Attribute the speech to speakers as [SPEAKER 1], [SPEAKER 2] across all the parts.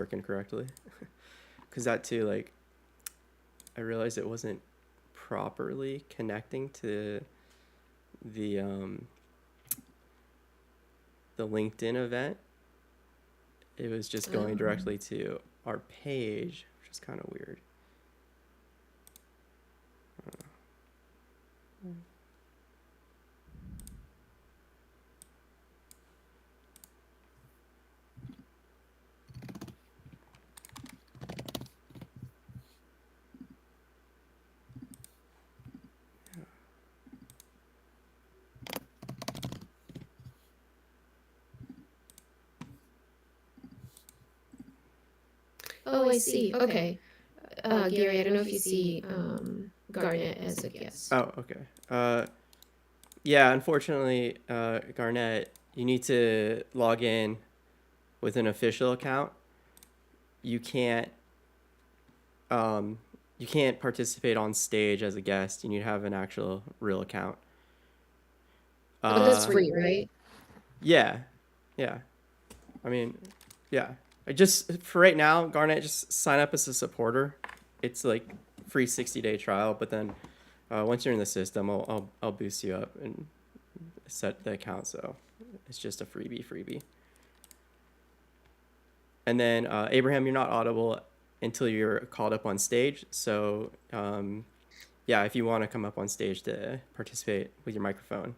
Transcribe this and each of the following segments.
[SPEAKER 1] working correctly. Because that too, like, I realized it wasn't properly connecting to the LinkedIn event. It was just going directly to our page, which is kind of weird.
[SPEAKER 2] Oh, I see. Okay. Gary, I don't know if you see Garnet as a guest.
[SPEAKER 1] Oh, okay. Yeah, unfortunately, Garnet, you need to log in with an official account. You can't participate on stage as a guest. You need to have an actual real account.
[SPEAKER 2] But that's free, right?
[SPEAKER 1] Yeah. I mean, yeah. I just for right now, Garnet, just sign up as a supporter. It's like free 60-day trial, but then once you're in the system, I'll boost you up and set the account, so it's just a freebie. And then Abraham, you're not audible until you're called up on stage. So yeah, if you want to come up on stage to participate with your microphone,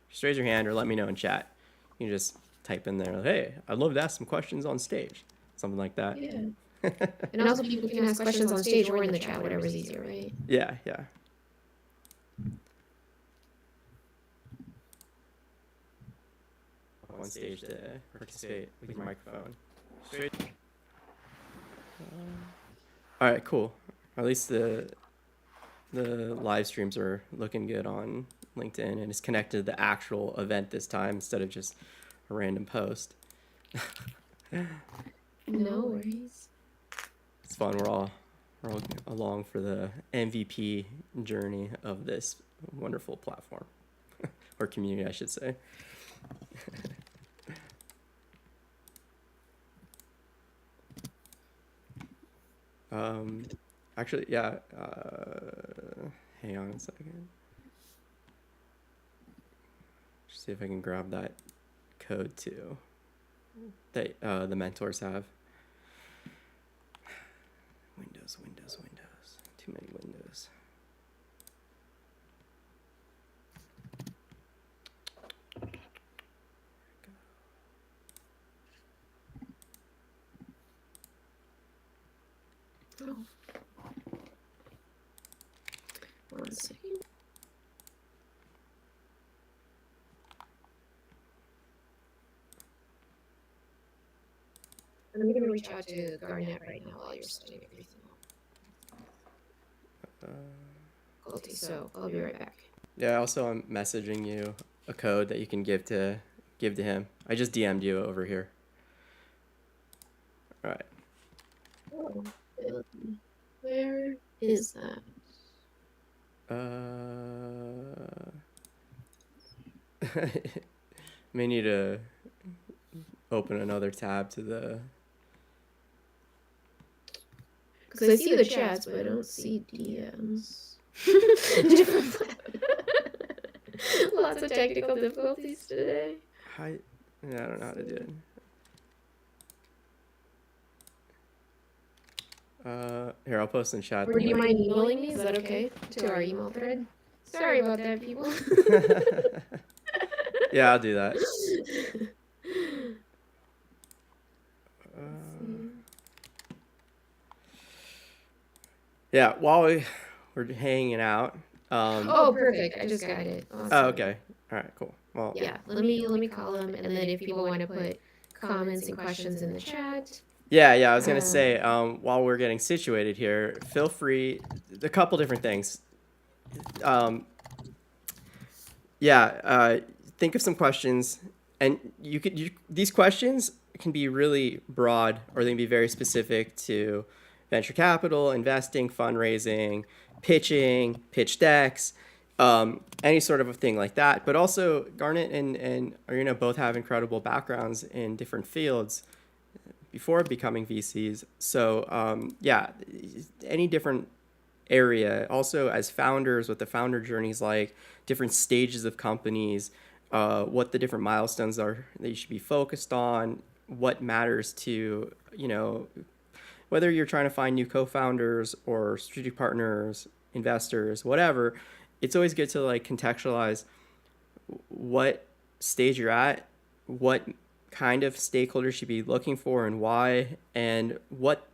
[SPEAKER 1] just raise your hand or let me know in chat. You can just type in there, hey, I'd love to ask some questions on stage, something like that.
[SPEAKER 2] Yeah. And also people can ask questions on stage or in the chat, whatever's easier, right?
[SPEAKER 1] Yeah. On stage to participate with your microphone. Straight. All right, cool. At least the live streams are looking good on LinkedIn, and it's connected to the actual event this time instead of just a random post.
[SPEAKER 2] No worries.
[SPEAKER 1] It's fun. We're all along for the MVP journey of this wonderful platform or community, I should say. Actually, yeah. Hang on a second. Just see if I can grab that code too that the mentors have. Windows. Too many windows.
[SPEAKER 2] Oh. One second. I'm going to reach out to Garnet right now while you're setting everything up. Guilty, so I'll be right back.
[SPEAKER 1] Yeah, also I'm messaging you a code that you can give to him. I just DM'd you over here. All right.
[SPEAKER 2] Oh, where is that?
[SPEAKER 1] May need to open another tab to the.
[SPEAKER 2] Because I see the chats, but I don't see DMs. Lots of technical difficulties today.
[SPEAKER 1] I don't know how to do it. Here, I'll post in chat.
[SPEAKER 2] Or do you mind emailing me? Is that okay? To our email thread? Sorry about that, people.
[SPEAKER 1] Yeah, I'll do that. Yeah, while we're hanging out.
[SPEAKER 2] Oh, perfect. I just got it. Awesome.
[SPEAKER 1] Oh, okay. All right, cool. Well,
[SPEAKER 2] yeah, let me call him, and then if people want to put comments and questions in the chat.
[SPEAKER 1] Yeah, I was gonna say, while we're getting situated here, feel free. A couple different things. Think of some questions, and these questions can be really broad, or they can be very specific to venture capital, investing, fundraising, pitching, pitch decks, any sort of a thing like that. But also, Garnet and Irina both have incredible backgrounds in different fields. before becoming VCs. So yeah, any different area. Also, as founders, what the founder journey is like, different stages of companies, what the different milestones are that you should be focused on, what matters to, whether you're trying to find new co-founders or strategic partners, investors, whatever. It's always good to like contextualize what stage you're at, what kind of stakeholders you should be looking for and why, and what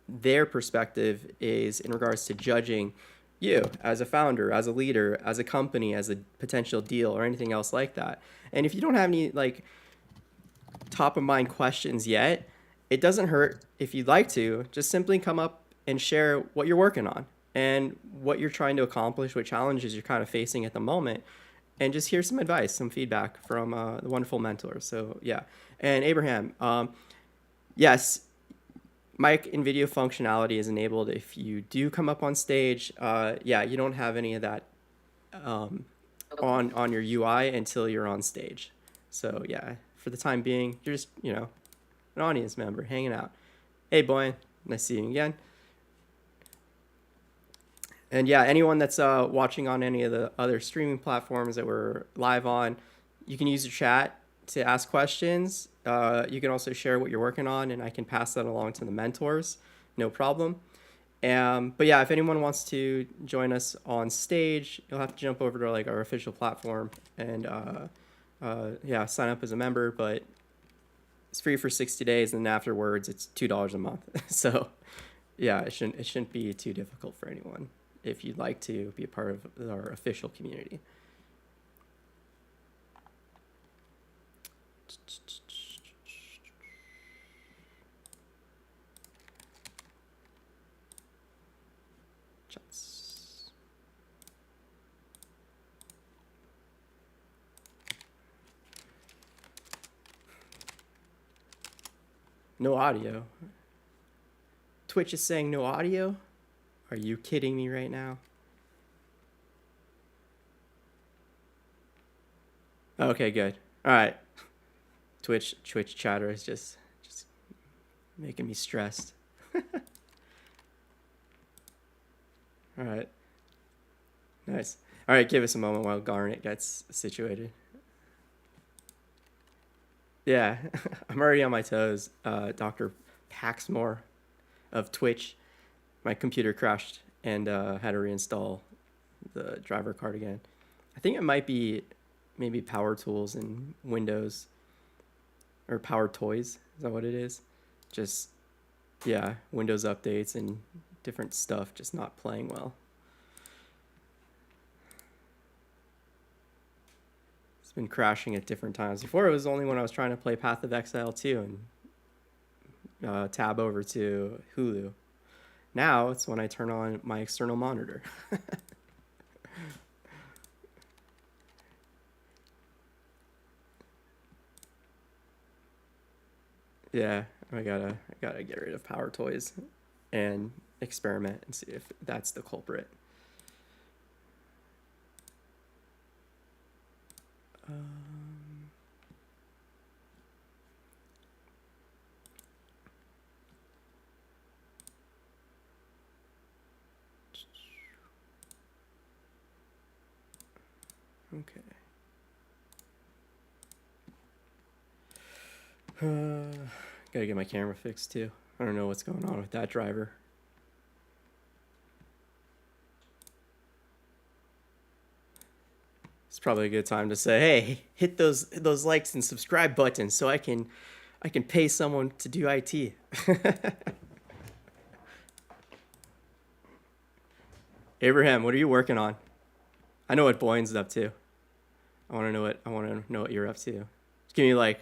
[SPEAKER 1] their perspective is in regards to judging you as a founder, as a leader, as a company, as a potential deal, or anything else like that. And if you don't have any like top of mind questions yet, it doesn't hurt if you'd like to just simply come up and share what you're working on and what you're trying to accomplish, what challenges you're kind of facing at the moment, and just hear some advice, some feedback from the wonderful mentors. So yeah, and Abraham, yes, mic and video functionality is enabled if you do come up on stage. Yeah, you don't have any of that on your UI until you're on stage. So yeah, for the time being, you're just an audience member hanging out. Hey, Boyan, nice seeing you again. And yeah, anyone that's watching on any of the other streaming platforms that we're live on, you can use the chat to ask questions. You can also share what you're working on, and I can pass that along to the mentors. No problem. But yeah, if anyone wants to join us on stage, you'll have to jump over to like our official platform and yeah, sign up as a member. But it's free for 60 days, and then afterwards it's $2 a month. So yeah, it shouldn't be too difficult for anyone if you'd like to be a part of our official community. Chats. No audio. Twitch is saying no audio? Are you kidding me right now? Okay, good. All right. Twitch chatter is just making me stressed. All right. Nice. All right, give us a moment while Garnet gets situated. Yeah, I'm already on my toes. Dr. Paxmore of Twitch. My computer crashed and had to reinstall the driver card again. I think it might be maybe Power Tools in Windows or Power Toys. Is that what it is? Just, yeah, Windows updates and different stuff just not playing well. It's been crashing at different times. Before it was only when I was trying to play Path of Exile 2 and tab over to Hulu. Now it's when I turn on my external monitor. Yeah, I gotta get rid of Power Toys and experiment and see if that's the culprit. Okay. Gotta get my camera fixed too. I don't know what's going on with that driver. It's probably a good time to say, hey, hit those likes and subscribe buttons so I can pay someone to do IT. Abraham, what are you working on? I know what Boyne's up to. I want to know what you're up to. Just give me like,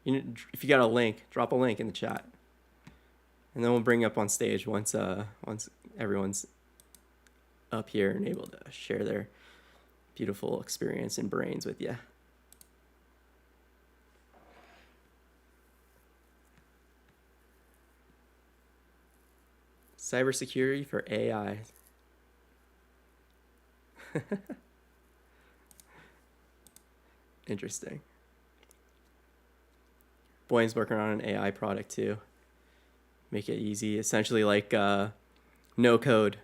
[SPEAKER 1] if you got a link, drop a link in the chat, and then we'll bring you up on stage once everyone's up here and able to share their beautiful experience and brains with you. Cybersecurity for AI. Interesting. Boyne's working on an AI product too. make it easy. Essentially, like no code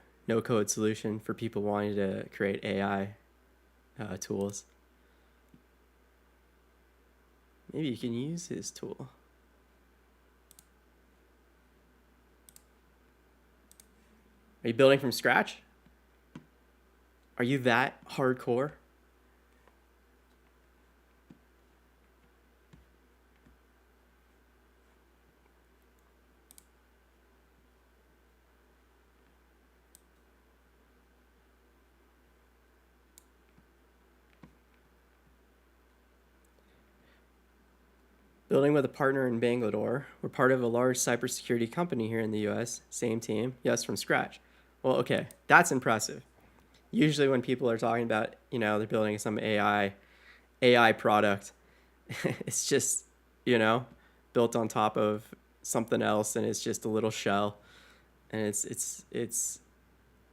[SPEAKER 1] solution for people wanting to create AI tools. Maybe you can use his tool. Are you building from scratch? Are you that hardcore? Building with a partner in Bangalore. We're part of a large cybersecurity company here in the US. Same team. Yes, from scratch. Well, okay, that's impressive. Usually when people are talking about, they're building some AI product, it's just, built on top of something else, and it's just a little shell, and it's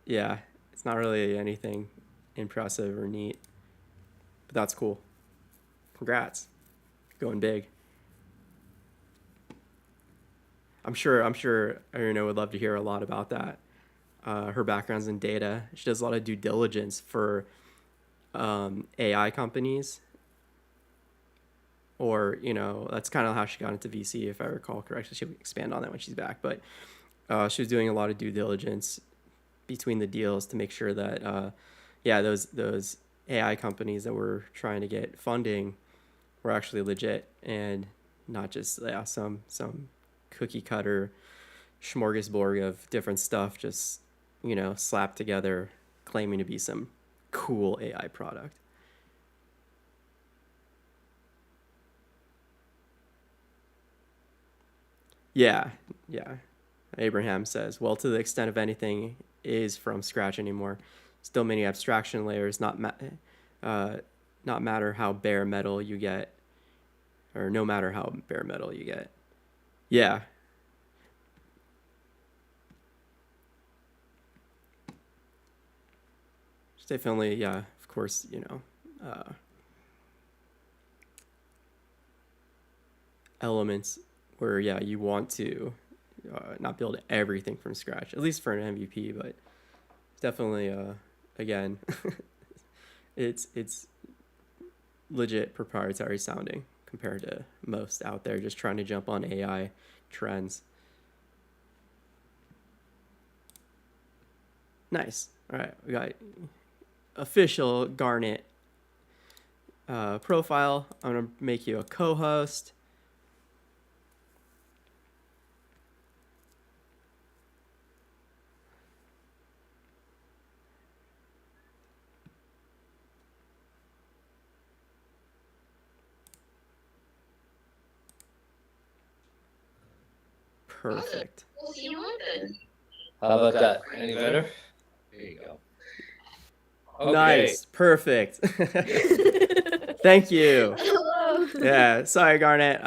[SPEAKER 1] yeah, it's not really anything impressive or neat, but that's cool. Congrats, going big. I'm sure Irina would love to hear a lot about that. Her background's in data. She does a lot of due diligence for AI companies, or that's kind of how she got into VC, if I recall correctly. She'll expand on that when she's back, but she was doing a lot of due diligence between the deals to make sure that those AI companies that were trying to get funding were actually legit and not just some cookie cutter smorgasbord of different stuff just slapped together claiming to be some cool AI product. Yeah. Abraham says, well, to the extent of anything is from scratch anymore. Still many abstraction layers, not matter how bare metal you get, or no matter how bare metal you get. Yeah. It's definitely, of course, elements where, you want to not build everything from scratch, at least for an MVP, but definitely, again, it's legit proprietary sounding compared to most out there just trying to jump on AI trends. Nice. All right, we got official Garnet profile. I'm gonna make you a co-host. Perfect.
[SPEAKER 2] We'll see you on then.
[SPEAKER 3] How about that? Any better? There you go.
[SPEAKER 1] Okay. Nice. Perfect. Thank you.
[SPEAKER 2] Hello.
[SPEAKER 1] Yeah. Sorry, Garnet.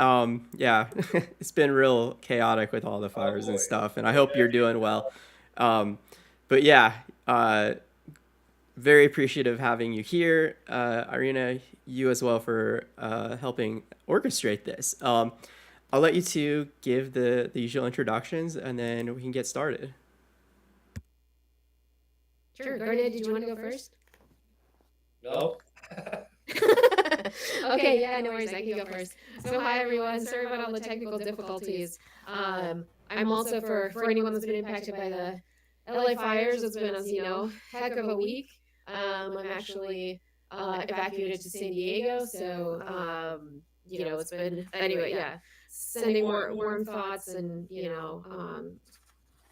[SPEAKER 1] It's been real chaotic with all the fires and stuff, and I hope you're doing well. But yeah, very appreciative of having you here. Irina, you as well for helping orchestrate this. I'll let you two give the usual introductions, and then we can get started.
[SPEAKER 2] Sure. Garnet, did you want to go first?
[SPEAKER 3] No.
[SPEAKER 2] Okay, yeah, no worries. I can go first. So hi everyone. Sorry about all the technical difficulties. I'm also for anyone that's been impacted by the LA fires. It's been, as you know, heck of a week. I'm actually evacuated to San Diego, so it's been anyway. Yeah, sending warm thoughts and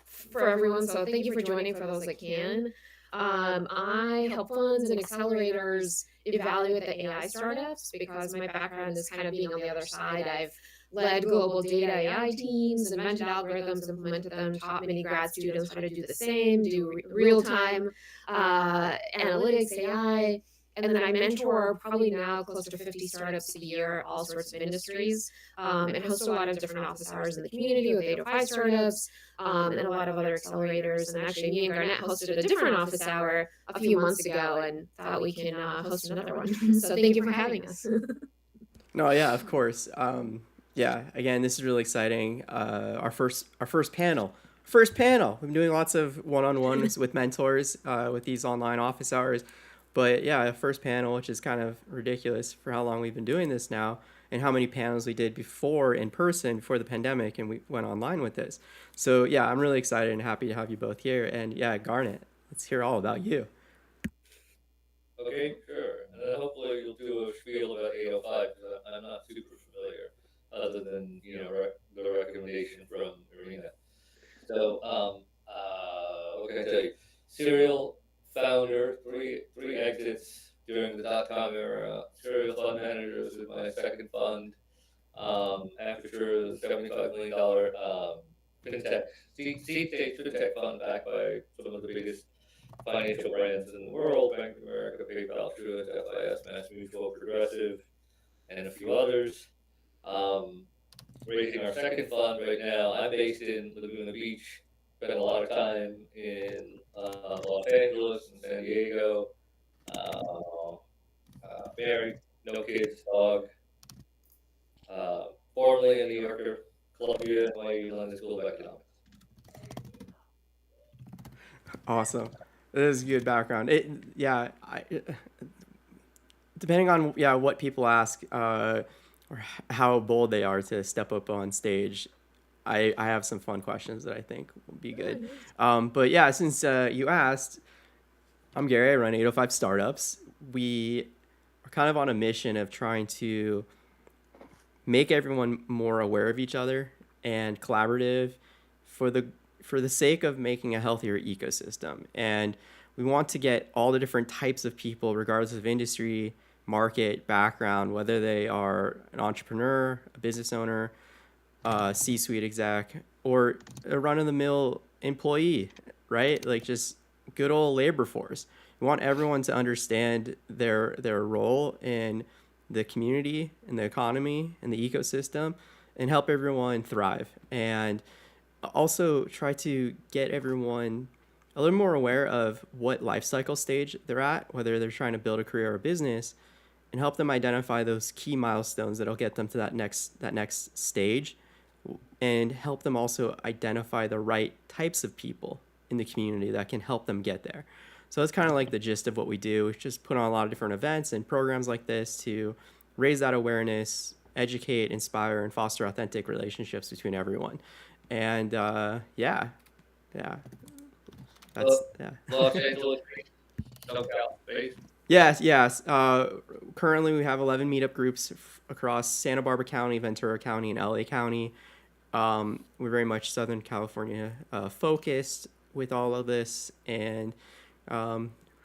[SPEAKER 2] for everyone. So thank you for joining for those that can. I help funds and accelerators evaluate the AI startups because my background is kind of being on the other side. I've led global data AI teams, invented algorithms, implemented them, taught many grad students how to do the same, do real-time analytics, AI. And then I mentor probably now close to 50 startups a year, all sorts of industries, and host a lot of different office hours in the community with 805 startups, and a lot of other accelerators. And actually, me and Garnet hosted a different office hour a few months ago and thought we can host another one. So thank you for having us.
[SPEAKER 1] No, yeah, of course. Yeah, again, this is really exciting. Our first panel. First panel. We've been doing lots of one-on-ones with mentors with these online office hours, but yeah, first panel, which is kind of ridiculous for how long we've been doing this now, and how many panels we did before in person before the pandemic, and we went online with this. So yeah, I'm really excited and happy to have you both here. And yeah, Garnet, let's hear all about you.
[SPEAKER 3] Okay, sure. And then hopefully you'll do a spiel about 805 because I'm not super familiar, other than the recommendation from Irina. So, what can I tell you? Serial founder, three exits during the dot-com era. Serial fund managers with my second fund. After the $75 million fintech seed stage fintech fund backed by some of the biggest financial brands in the world: Bank of America, PayPal, Truist, FIS, Mass Mutual, Progressive, and a few others. Um, Raising our second fund right now. I'm based in Laguna Beach. Spent a lot of time in Los Angeles and San Diego. Uh, Married, no kids, dog. Formerly a New Yorker, Columbia, NYU London School of Economics.
[SPEAKER 1] Awesome. This is a good background. Depending on what people ask or how bold they are to step up on stage, I have some fun questions that I think will be good. But yeah, since you asked, I'm Gary. I run 805 Startups. We are kind of on a mission of trying to make everyone more aware of each other and collaborative for the sake of making a healthier ecosystem. And we want to get all the different types of people, regardless of industry, market, background, whether they are an entrepreneur, a business owner, a C-suite exec, or a run-of-the-mill employee, right? Like just good old labor force. We want everyone to understand their role in the community and the economy and the ecosystem and help everyone thrive. And also try to get everyone a little more aware of what life cycle stage they're at, whether they're trying to build a career or a business, and help them identify those key milestones that'll get them to that next stage, and help them also identify the right types of people in the community that can help them get there. So that's kind of like the gist of what we do. We just put on a lot of different events and programs like this to raise that awareness, educate, inspire, and foster authentic relationships between everyone. And yeah, that's yeah.
[SPEAKER 3] Los Angeles, SoCal, based.
[SPEAKER 1] Yes. Currently, we have 11 meetup groups across Santa Barbara County, Ventura County, and LA County. We're very much Southern California focused with all of this, and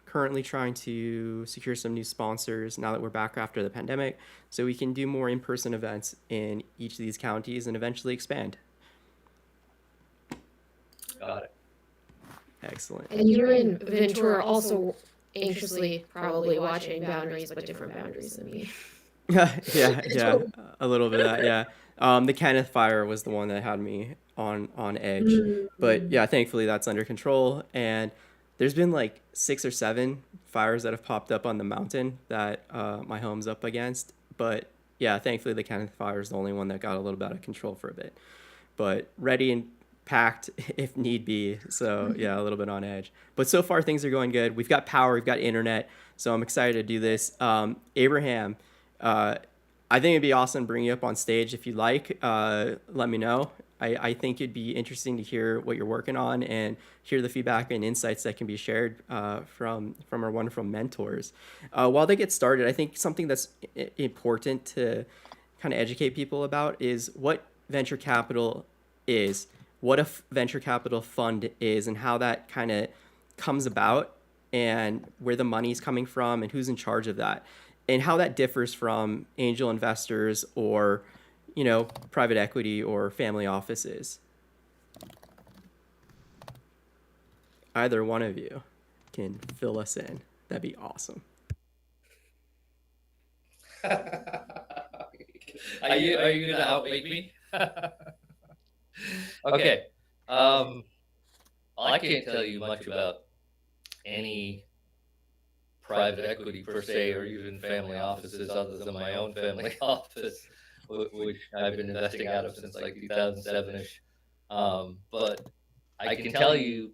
[SPEAKER 1] currently trying to secure some new sponsors now that we're back after the pandemic, so we can do more in-person events in each of these counties and eventually expand.
[SPEAKER 3] Got it.
[SPEAKER 1] Excellent.
[SPEAKER 2] And you're in Ventura also anxiously probably watching boundaries, but different boundaries than me.
[SPEAKER 1] Yeah, a little bit of that. Yeah, the Kenneth fire was the one that had me on edge, but yeah, thankfully that's under control. And there's been like 6 or 7 fires that have popped up on the mountain that my home's up against. But yeah, thankfully the Kenneth fire is the only one that got a little bit out of control for a bit. But ready and packed if need be. So yeah, a little bit on edge. But so far things are going good. We've got power, we've got internet. So I'm excited to do this. Abraham, I think it'd be awesome to bring you up on stage if you'd like. Let me know. I think it'd be interesting to hear what you're working on and hear the feedback and insights that can be shared from our wonderful mentors. While they get started, I think something that's important to kind of educate people about is what venture capital is, what a venture capital fund is, and how that kind of comes about, and where the money's coming from and who's in charge of that, and how that differs from angel investors or private equity or family offices. Either one of you can fill us in. That'd be awesome.
[SPEAKER 3] Are you gonna outweight me? Okay. I can't tell you much about any private equity per se, or even family offices, other than my own family office, which I've been investing out of since like 2007ish. But I can tell you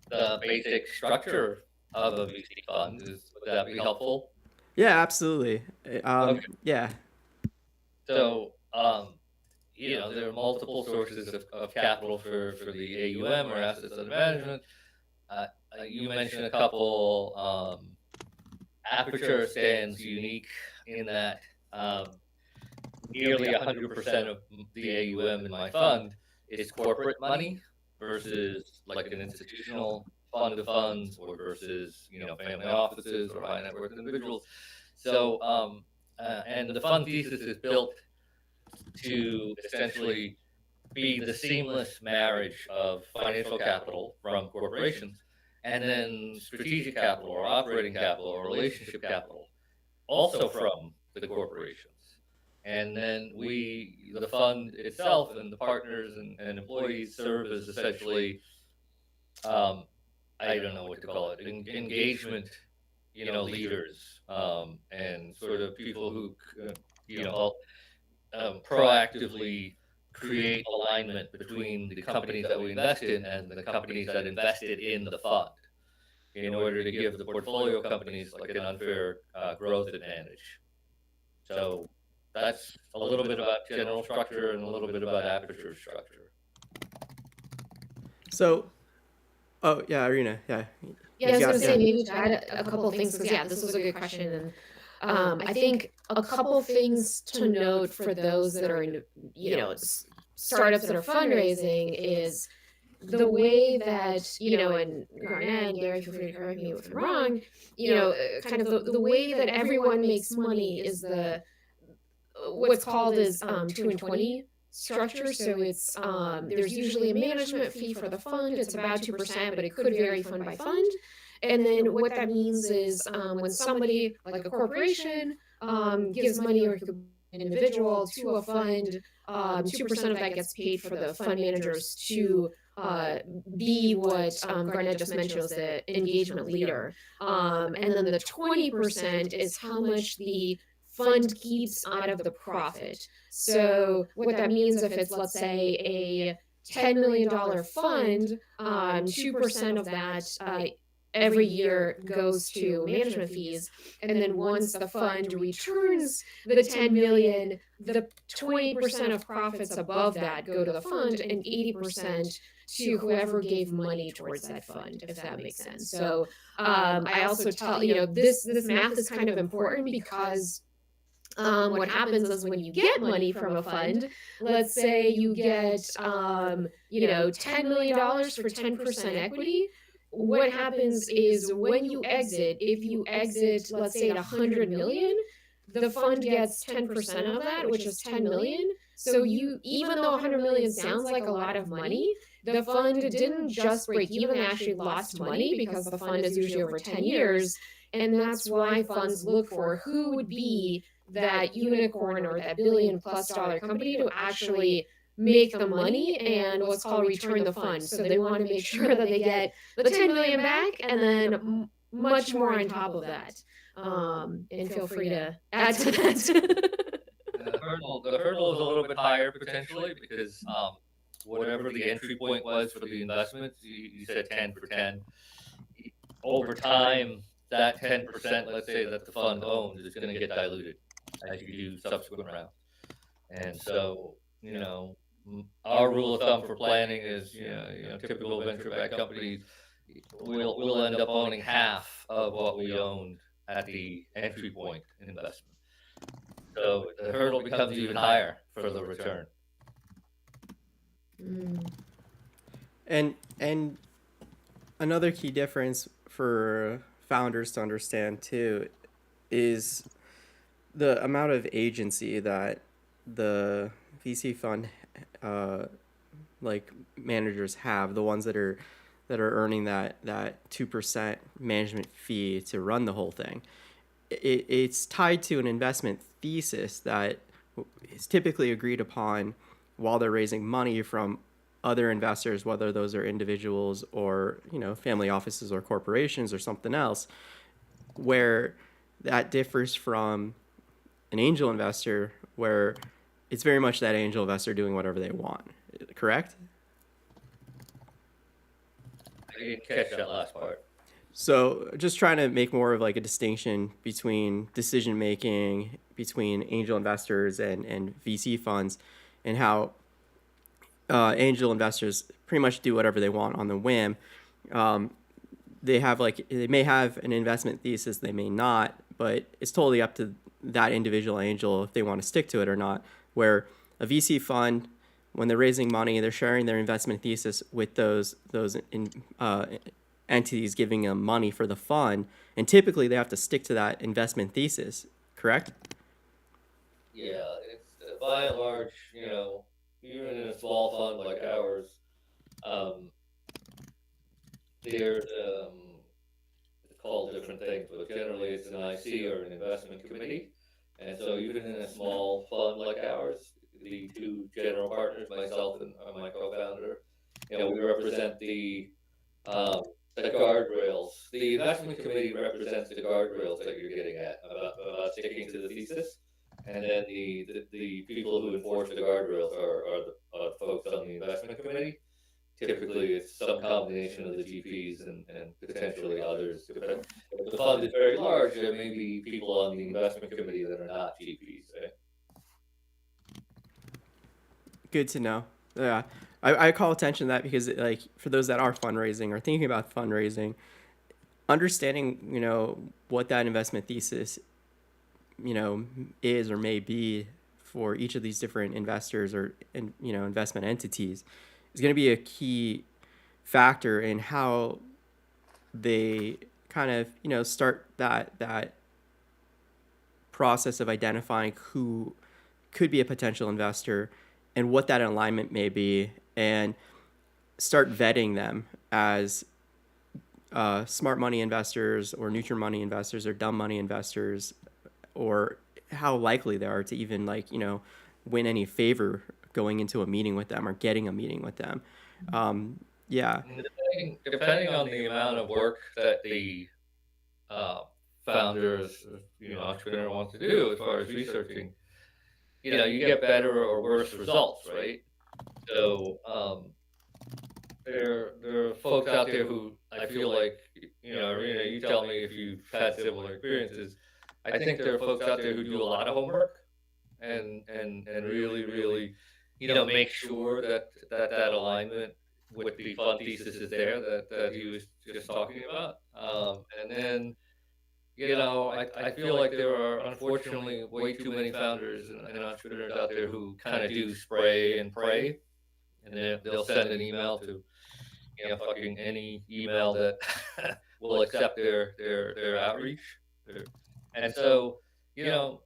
[SPEAKER 3] the basic structure of a VC fund. Would that be helpful?
[SPEAKER 1] Yeah, absolutely.
[SPEAKER 3] Okay.
[SPEAKER 1] Yeah.
[SPEAKER 3] So, there are multiple sources of capital for the AUM or assets under management. Uh, you mentioned a couple. Aperture stands unique in that nearly 100% of the AUM in my fund is corporate money versus like an institutional fund of funds or versus family offices or high net worth individuals. So and the fund thesis is built to essentially be the seamless marriage of financial capital from corporations and then strategic capital or operating capital or relationship capital also from the corporations. And then the fund itself and the partners and employees serve as essentially, I don't know what to call it, engagement, leaders, and sort of people who, help proactively create alignment between the companies that we invest in and the companies that invested in the fund in order to give the portfolio companies like an unfair growth advantage. So that's a little bit about general structure and a little bit about aperture structure.
[SPEAKER 1] So, oh yeah, Irina, yeah.
[SPEAKER 2] Yeah, I was
[SPEAKER 1] Yeah,
[SPEAKER 2] going to say
[SPEAKER 1] yeah.
[SPEAKER 2] maybe to add a couple of things because this was a good question, and I think a couple things to note for those that are in startups that are fundraising is the way that and Garnet and Gary, feel free to correct me if I'm wrong. Kind of the way that everyone makes money is the what's called as 2 and 20 structure. So it's there's usually a management fee for the fund. It's about 2%, but it could vary fund by fund. And then what that means is when somebody like a corporation gives money, or an individual to a fund, 2% of that gets paid for the fund managers to be what Garnet just mentioned was the engagement leader. And then the 20% is how much the fund keeps out of the profit. So what that means, if it's, let's say, a $10 million fund, 2% of that every year goes to management fees. And then once the fund returns the 10 million, the 20% of profits above that go to the fund and 80% to whoever gave money towards that fund, if that makes sense. So I also tell, this math is kind of important because what happens is when you get money from a fund, let's say you get, $10 million for 10% equity. What happens is when you exit, if you exit, let's say at 100 million, the fund gets 10% of that, which is 10 million. So even though 100 million sounds like a lot of money, the fund didn't just break even, they actually lost money because the fund is usually over 10 years. And that's why funds look for who would be that unicorn or that $1 billion+ company to actually make the money and what's called return the fund. So they want to make sure that they get the 10 million back and then much more on top of that. And feel free to add to that.
[SPEAKER 3] The hurdle is a little bit higher potentially because whatever the entry point was for the investments, you said 10 for 10. Over time, that 10%, let's say that the fund owns, is going to get diluted as you do subsequent rounds. And so, our rule of thumb for planning is, typical venture-backed companies will end up owning half of what we owned at the entry point investment. So the hurdle becomes even higher for the return.
[SPEAKER 1] And another key difference for founders to understand too is the amount of agency that the VC fund like managers have, the ones that are earning that 2% management fee to run the whole thing. It's tied to an investment thesis that is typically agreed upon while they're raising money from other investors, whether those are individuals or family offices or corporations or something else, where that differs from an angel investor where it's very much that angel investor doing whatever they want. Correct?
[SPEAKER 3] I didn't catch that last part.
[SPEAKER 1] So just trying to make more of like a distinction between decision making between angel investors and VC funds, and how angel investors pretty much do whatever they want on the whim. They may have an investment thesis, they may not, but it's totally up to that individual angel if they want to stick to it or not. Where a VC fund, when they're raising money, they're sharing their investment thesis with those entities giving them money for the fund, and typically they have to stick to that investment thesis. Correct?
[SPEAKER 3] Yeah, it's by and large, even in a small fund like ours, um, there's it's called different things, but generally it's an IC or an investment committee. And so even in a small fund like ours, the two general partners, myself and my co-founder, we represent the guardrails. The investment committee represents the guardrails that you're getting at about sticking to the thesis. And then the people who enforce the guardrails are the folks on the investment committee. Typically, it's some combination of the GPs and potentially others. If the fund is very large, there may be people on the investment committee that are not GPs.
[SPEAKER 1] Good to know. Yeah, I call attention to that because like for those that are fundraising or thinking about fundraising, understanding what that investment thesis is or may be for each of these different investors or investment entities is going to be a key factor in how they kind of start that process of identifying who could be a potential investor and what that alignment may be, and start vetting them as smart money investors or neutral money investors or dumb money investors, or how likely they are to even win any favor going into a meeting with them or getting a meeting with them. Yeah.
[SPEAKER 3] Depending on the amount of work that the founders, entrepreneur wants to do as far as researching, you get better or worse results, right? So there are folks out there who I feel like, Irina, you tell me if you've had similar experiences. I think there are folks out there who do a lot of homework and really, really, make sure that alignment with the fund thesis is there that he was just talking about. And then, I feel like there are unfortunately way too many founders and entrepreneurs out there who kind of do spray and pray, and they'll send an email to fucking any email that will accept their outreach. And so, you know,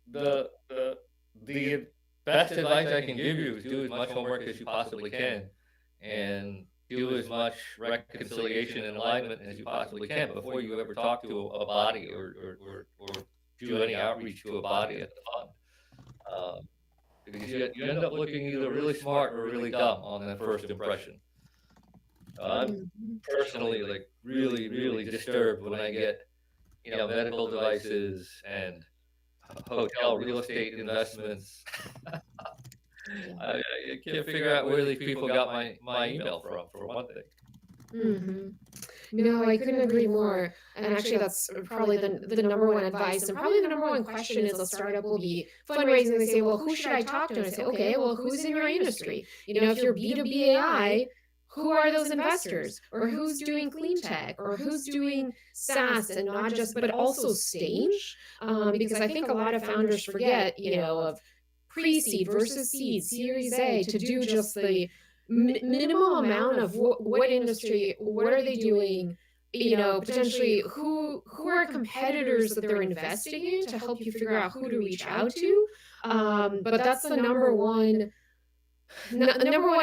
[SPEAKER 3] the the the best advice I can give you is do as much homework as you possibly can, and do as much reconciliation and alignment as you possibly can before you ever talk to a body or do any outreach to a body at the fund. Because you end up looking either really smart or really dumb on that first impression. I'm personally like really, really disturbed when I get, medical devices and hotel real estate investments. I can't figure out where these people got my email from, for one thing.
[SPEAKER 2] Mm-hmm. No, I couldn't agree more. And actually, that's probably the number one advice. And probably the number one question is a startup will be fundraising. They say, well, who should I talk to? And I say, okay, well, who's in your industry? If you're B2B AI, who are those investors? Or who's doing clean tech? Or who's doing SaaS and not just, but also stage? Because I think a lot of founders forget, of pre-seed versus seed, Series A, to do just the minimum amount of what industry, what are they doing, potentially who are competitors that they're investing in to help you figure out who to reach out to. But that's the number one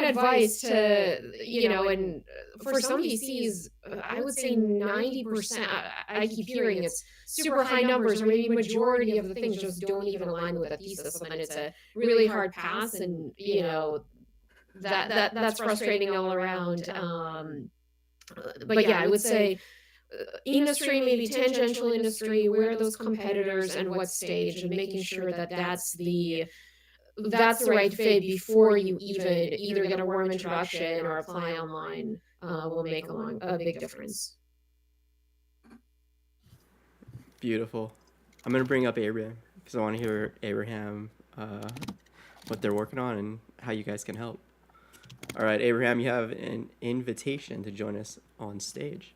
[SPEAKER 2] advice to, and for some VCs, I would say 90%, I keep hearing it's super high numbers, or maybe majority of the things just don't even align with the thesis. So then it's a really hard pass, and, that's frustrating all around. But yeah, I would say industry, maybe tangential industry, where are those competitors and what stage, and making sure that that's the that's the right fit before you even either get a warm introduction or apply online will make a big difference.
[SPEAKER 1] Beautiful. I'm gonna bring up Abraham because I want to hear Abraham what they're working on and how you guys can help. All right, Abraham, you have an invitation to join us on stage.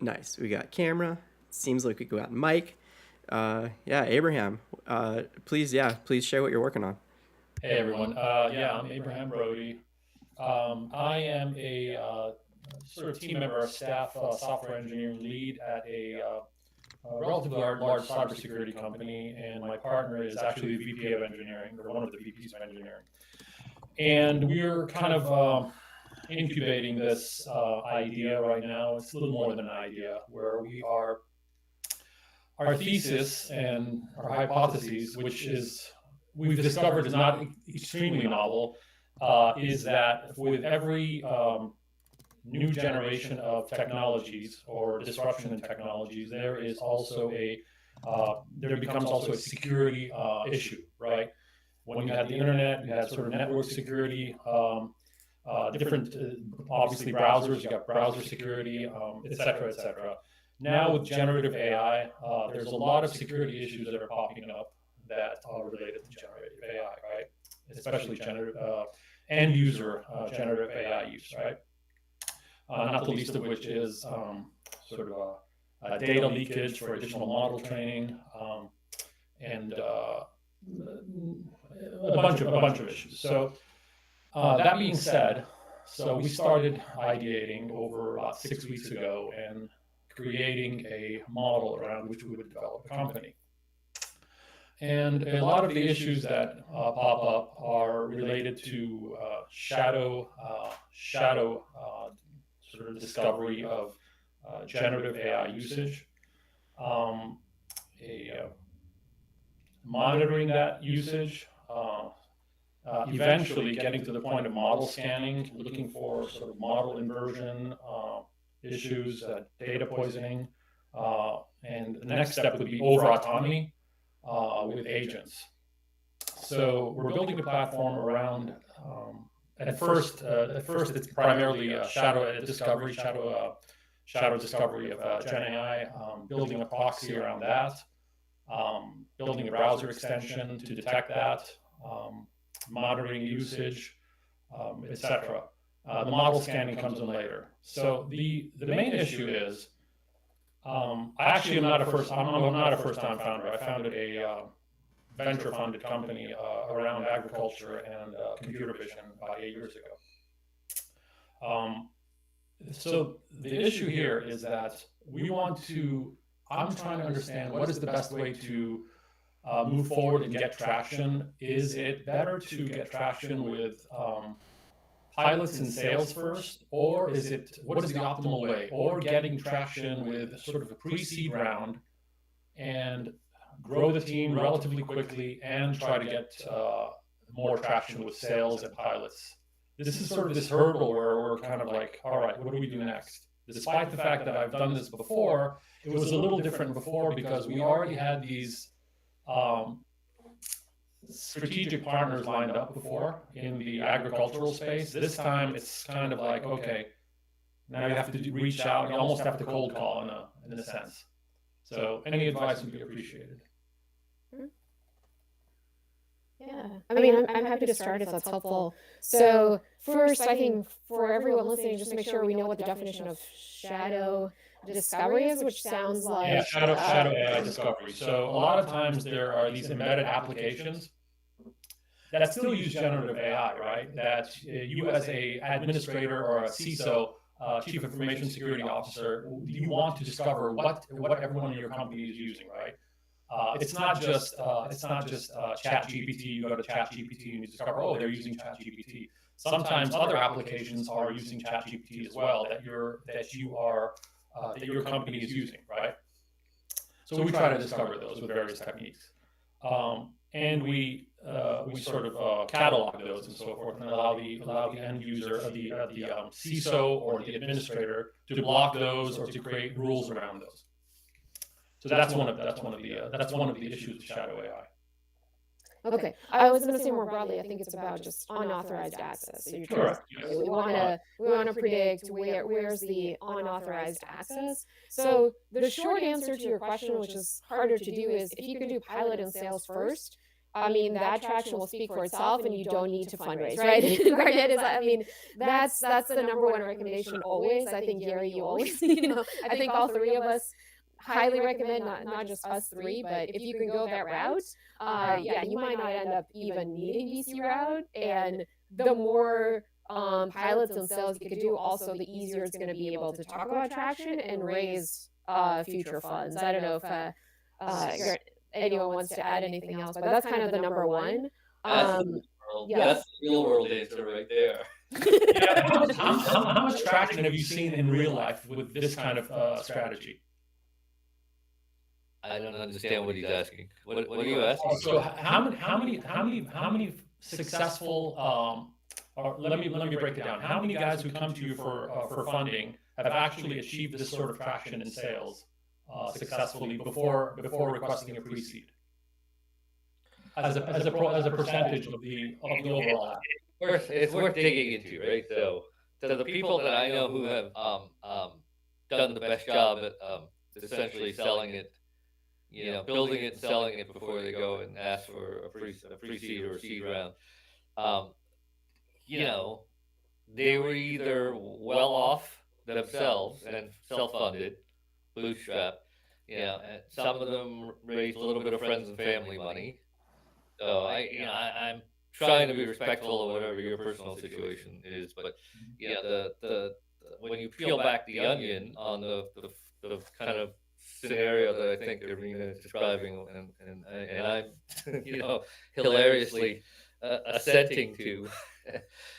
[SPEAKER 1] Nice. We got camera. Seems like we got mic. Yeah, Abraham. Please share what you're working on.
[SPEAKER 4] Hey everyone. Yeah, I'm Abraham Brody. I am a sort of team member, staff software engineering lead at a relatively large cybersecurity company, and my partner is actually the VP of engineering, or one of the VPs of engineering. And we're kind of incubating this idea right now. It's a little more than an idea, where our thesis and our hypotheses, which is we've discovered is not extremely novel, is that with every new generation of technologies or disruption in technologies, there becomes also a security issue, right? When you had the internet, you had sort of network security, different, obviously browsers, you got browser security, et cetera, et cetera. Now with generative AI, there's a lot of security issues that are popping up that are related to generative AI, right? Especially end user generative AI use, right? Not the least of which is sort of data leakage for additional model training, and a bunch of issues. So that being said, so we started ideating over about 6 weeks ago and creating a model around which we would develop a company. And a lot of the issues that pop up are related to shadow sort of discovery of generative AI usage, monitoring that usage, eventually getting to the point of model scanning, looking for sort of model inversion issues, data poisoning, and the next step would be over autonomy with agents. So we're building a platform around. At first, it's primarily shadow discovery of Gen AI, building a proxy around that, building a browser extension to detect that, monitoring usage, etc. The model scanning comes in later. So the main issue is, I'm not a first-time founder. I founded a venture-funded company around agriculture and computer vision about 8 years ago. So the issue here is that I'm trying to understand what is the best way to move forward and get traction. Is it better to get traction with pilots and sales first, or what is the optimal way, or getting traction with sort of a pre-seed round and grow the team relatively quickly and try to get more traction with sales and pilots? This is sort of this hurdle where we're kind of like, all right, what do we do next? Despite the fact that I've done this before, it was a little different before because we already had these strategic partners lined up before in the agricultural space. This time it's kind of like, okay, now you have to reach out, you almost have to cold call in a sense. So any advice would be appreciated.
[SPEAKER 2] Yeah, I mean, I'm happy to start if that's helpful. So first, I think for everyone listening, just make sure we know what the definition of shadow discovery is, which sounds like...
[SPEAKER 4] Yeah, shadow AI discovery. So a lot of times there are these embedded applications that still use generative AI, right? That you as a administrator or a CISO, Chief Information Security Officer, you want to discover what everyone in your company is using, right? It's not just ChatGPT. You go to ChatGPT and you discover, oh, they're using ChatGPT. Sometimes other applications are using ChatGPT as well that your company is using, right? So we try to discover those with various techniques. and we sort of catalog those and so forth, and allow the end user, the CISO or the administrator, to block those or to create rules around those. So that's one of the issues with shadow AI.
[SPEAKER 2] Okay, I was going to say more broadly. I think it's about just unauthorized access. So you're
[SPEAKER 4] Correct.
[SPEAKER 2] we want to predict where's the unauthorized access. So the short answer to your question, which is harder to do, is if you can do pilot and sales first. I mean, that traction will speak for itself, and you don't need to fundraise, right? Garnet is, I mean, that's the number one recommendation always. I think, Gary, you always, I think all three of us highly recommend, not just us three, but if you can go that route, you might not end up even needing VC route, and the more pilots and sales you could do, also the easier it's going to be able to talk about traction and raise future funds. I don't know if anyone wants to add anything else, but that's kind of the number one.
[SPEAKER 3] That's the real world answer right there.
[SPEAKER 4] Yeah, how much traction have you seen in real life with this kind of strategy?
[SPEAKER 3] I don't understand what he's asking. What are you asking?
[SPEAKER 4] So how many successful or let me break it down. How many guys who come to you for funding have actually achieved this sort of traction in sales successfully before requesting a pre-seed? As a percentage of the overall.
[SPEAKER 3] It's worth digging into, right? So the people that I know who have done the best job at essentially selling it, building it and selling it before they go and ask for a pre-seed or a seed round, they were either well off themselves and self-funded, bootstrap, and some of them raised a little bit of friends and family money. So I'm trying to be respectful of whatever your personal situation is, but the when you peel back the onion on the kind of scenario that I think Irina is describing, and I'm hilariously assenting to,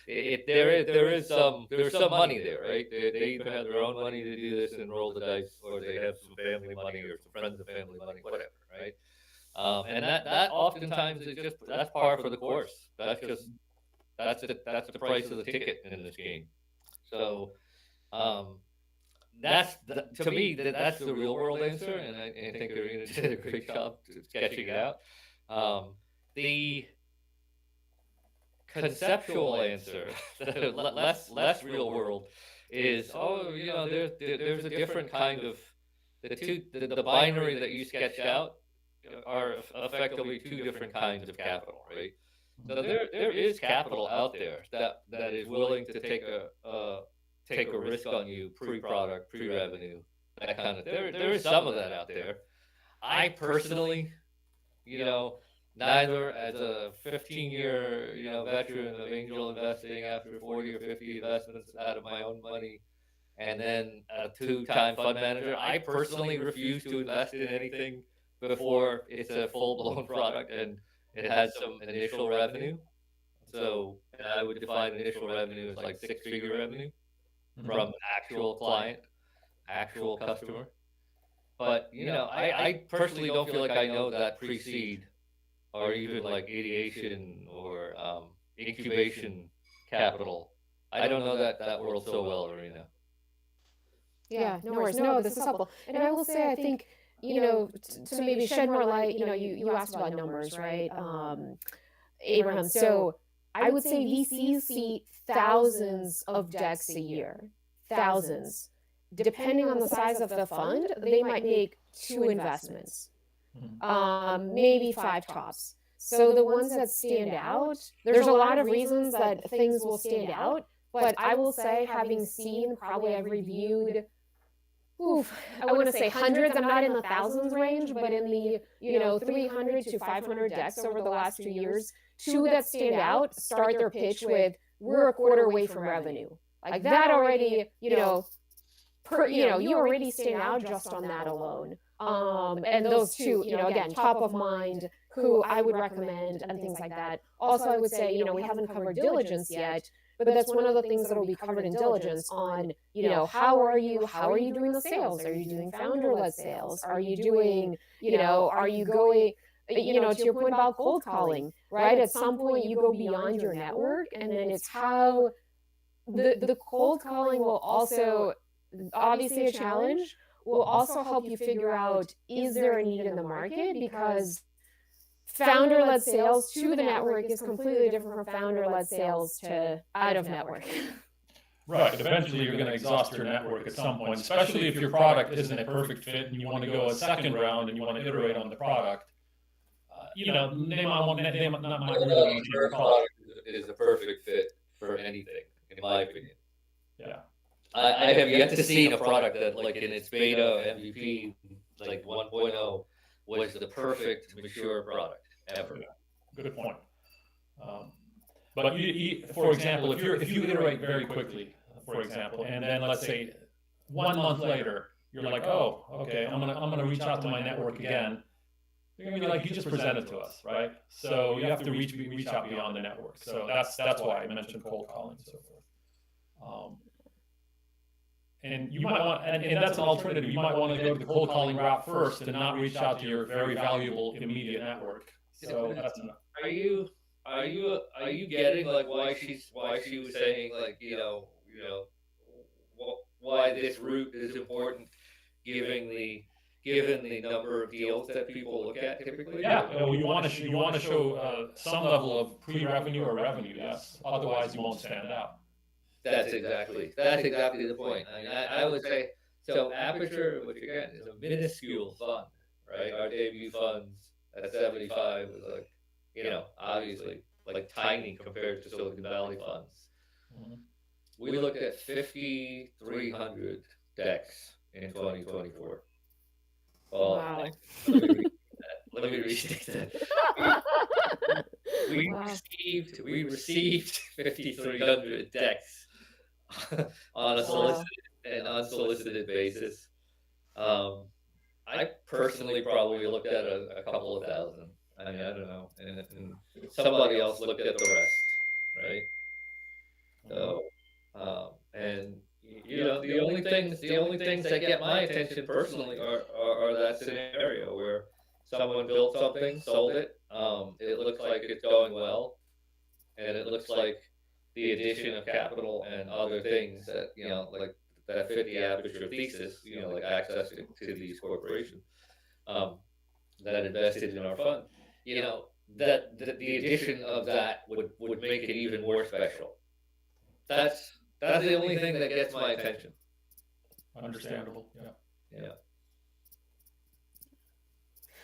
[SPEAKER 3] there's some money there, right? They either have their own money to do this and roll the dice, or they have some family money or some friends of family money, whatever, right? And that oftentimes is just, that's par for the course. That's the price of the ticket in this game. So to me that's the real world answer, and I think Irina did a great job sketching it out. The conceptual answer, less real world, is there's a different kind of the binary that you sketched out are effectively two different kinds of capital, right? So there is capital out there that is willing to take a risk on you, pre-product, pre-revenue, that kind of. There is some of that out there. I personally, neither as a 15-year veteran of angel investing after 40 or 50 investments out of my own money, and then a 2-time fund manager, I personally refuse to invest in anything before it's a full-blown product and it has some initial revenue. So I would define initial revenue as like 6-figure revenue from actual client, actual customer. But I personally don't feel like I know that pre-seed or even like ideation or incubation capital. I don't know that world so well, Irina.
[SPEAKER 2] Yeah, no worries. No, this is helpful. And I will say, I think, to maybe shed more light, you asked about numbers, right? Abraham. So I would say VCs see thousands of decks a year, thousands. Depending on the size of the fund, they might make 2 investments, maybe 5 tops. So the ones that stand out, there's a lot of reasons that things will stand out, but I will say, having seen, probably I've reviewed, I want to say hundreds, I'm not in the thousands range, but in the 300 to 500 decks over the last 2 years, 2 that stand out start their pitch with, "We're a quarter away from revenue." Like that already, you already stand out just on that alone. And those 2, again, top of mind, who I would recommend, and things like that. Also, I would say, we haven't covered diligence yet, but that's one of the things that will be covered in diligence on, how are you doing the sales? Are you doing founder-led sales? Are you doing, are you going, to your point about cold calling, right? At some point you go beyond your network, and then it's how the cold calling will also, obviously a challenge, will also help you figure out, is there a need in the market? Because founder-led sales to the network is completely different from founder-led sales to out of network.
[SPEAKER 4] Right. Eventually, you're going to exhaust your network at some point, especially if your product isn't a perfect fit and you want to go a second round and you want to iterate on the product. They might not really want to change your
[SPEAKER 3] First
[SPEAKER 4] product.
[SPEAKER 3] product is a perfect fit for anything, in my opinion.
[SPEAKER 4] Yeah.
[SPEAKER 3] I have yet to see a product that, like, in its beta MVP, like 1.0, was the perfect mature product ever.
[SPEAKER 4] Yeah. Good point. But for example, if you iterate very quickly, for example, and then let's say 1 month later, you're like, oh, okay, I'm gonna reach out to my network again. They're gonna be like, you just presented to us, right? So you have to reach out beyond the network. So that's why I mentioned cold calling and so forth. And you might want, and that's an alternative. You might want to go the cold calling route first and not reach out to your very valuable immediate network. So that's enough.
[SPEAKER 3] Are you getting, like, why she was saying, like, why this route is important, given the number of deals that people look at typically?
[SPEAKER 4] Yeah, you want to show some level of pre-revenue or revenue, yes. Otherwise, you won't stand out.
[SPEAKER 3] That's exactly the point. I mean, I would say, so Aperture, which again is a minuscule fund, right? Our debut funds at 75 was, like, obviously, like, tiny compared to Silicon Valley funds.
[SPEAKER 4] Mhm.
[SPEAKER 3] We looked at 5,300 decks in 2024. Well,
[SPEAKER 2] Wow.
[SPEAKER 3] let me restate that. We received 5,300 decks on a solicited and unsolicited basis. I personally probably looked at a couple of thousand. I mean, I don't know, and somebody else looked at the rest, right? So, and the only things that get my attention personally are that scenario where someone built something, sold it. It looks like it's going well, and it looks like the addition of capital and other things that, like, that fit the Aperture thesis, like access to these corporations that invested in our fund. That the addition of that would make it even more special. That's the only thing that gets my attention.
[SPEAKER 4] Understandable, yeah.
[SPEAKER 3] Yeah.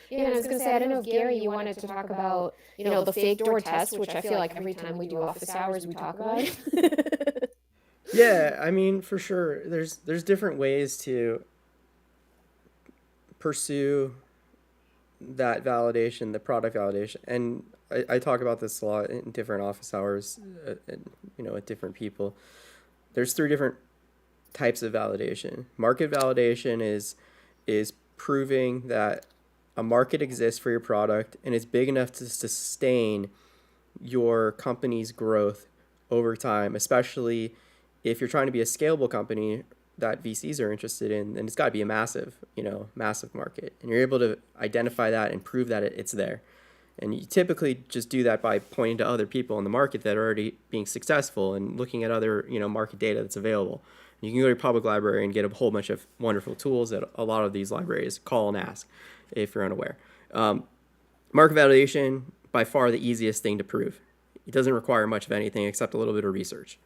[SPEAKER 2] Yeah, and I was going to say, I don't know if Gary, you wanted to talk about, the fake door test, which I feel like every time we do office hours, we talk about it.
[SPEAKER 1] Yeah, I mean, for sure, there's different ways to pursue that validation, the product validation, and I talk about this a lot in different office hours, with different people. There's 3 different types of validation. Market validation is proving that a market exists for your product and is big enough to sustain your company's growth over time, especially if you're trying to be a scalable company that VCs are interested in, then it's got to be a massive market. And you're able to identify that and prove that it's there. And you typically just do that by pointing to other people in the market that are already being successful and looking at other, market data that's available. And you can go to your public library and get a whole bunch of wonderful tools that a lot of these libraries call and ask if you're unaware. Market validation, by far the easiest thing to prove. It doesn't require much of anything except a little bit of research.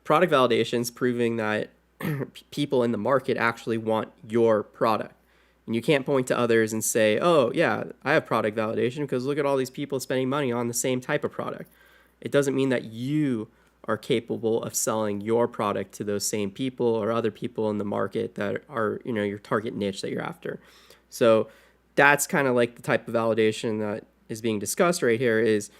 [SPEAKER 1] Product validation is proving that people in the market actually want your product. And you can't point to others and say, oh, yeah, I have product validation because look at all these people spending money on the same type of product. It doesn't mean that you are capable of selling your product to those same people or other people in the market that are, your target niche that you're after. So that's kind of like the type of validation that is being discussed right here, is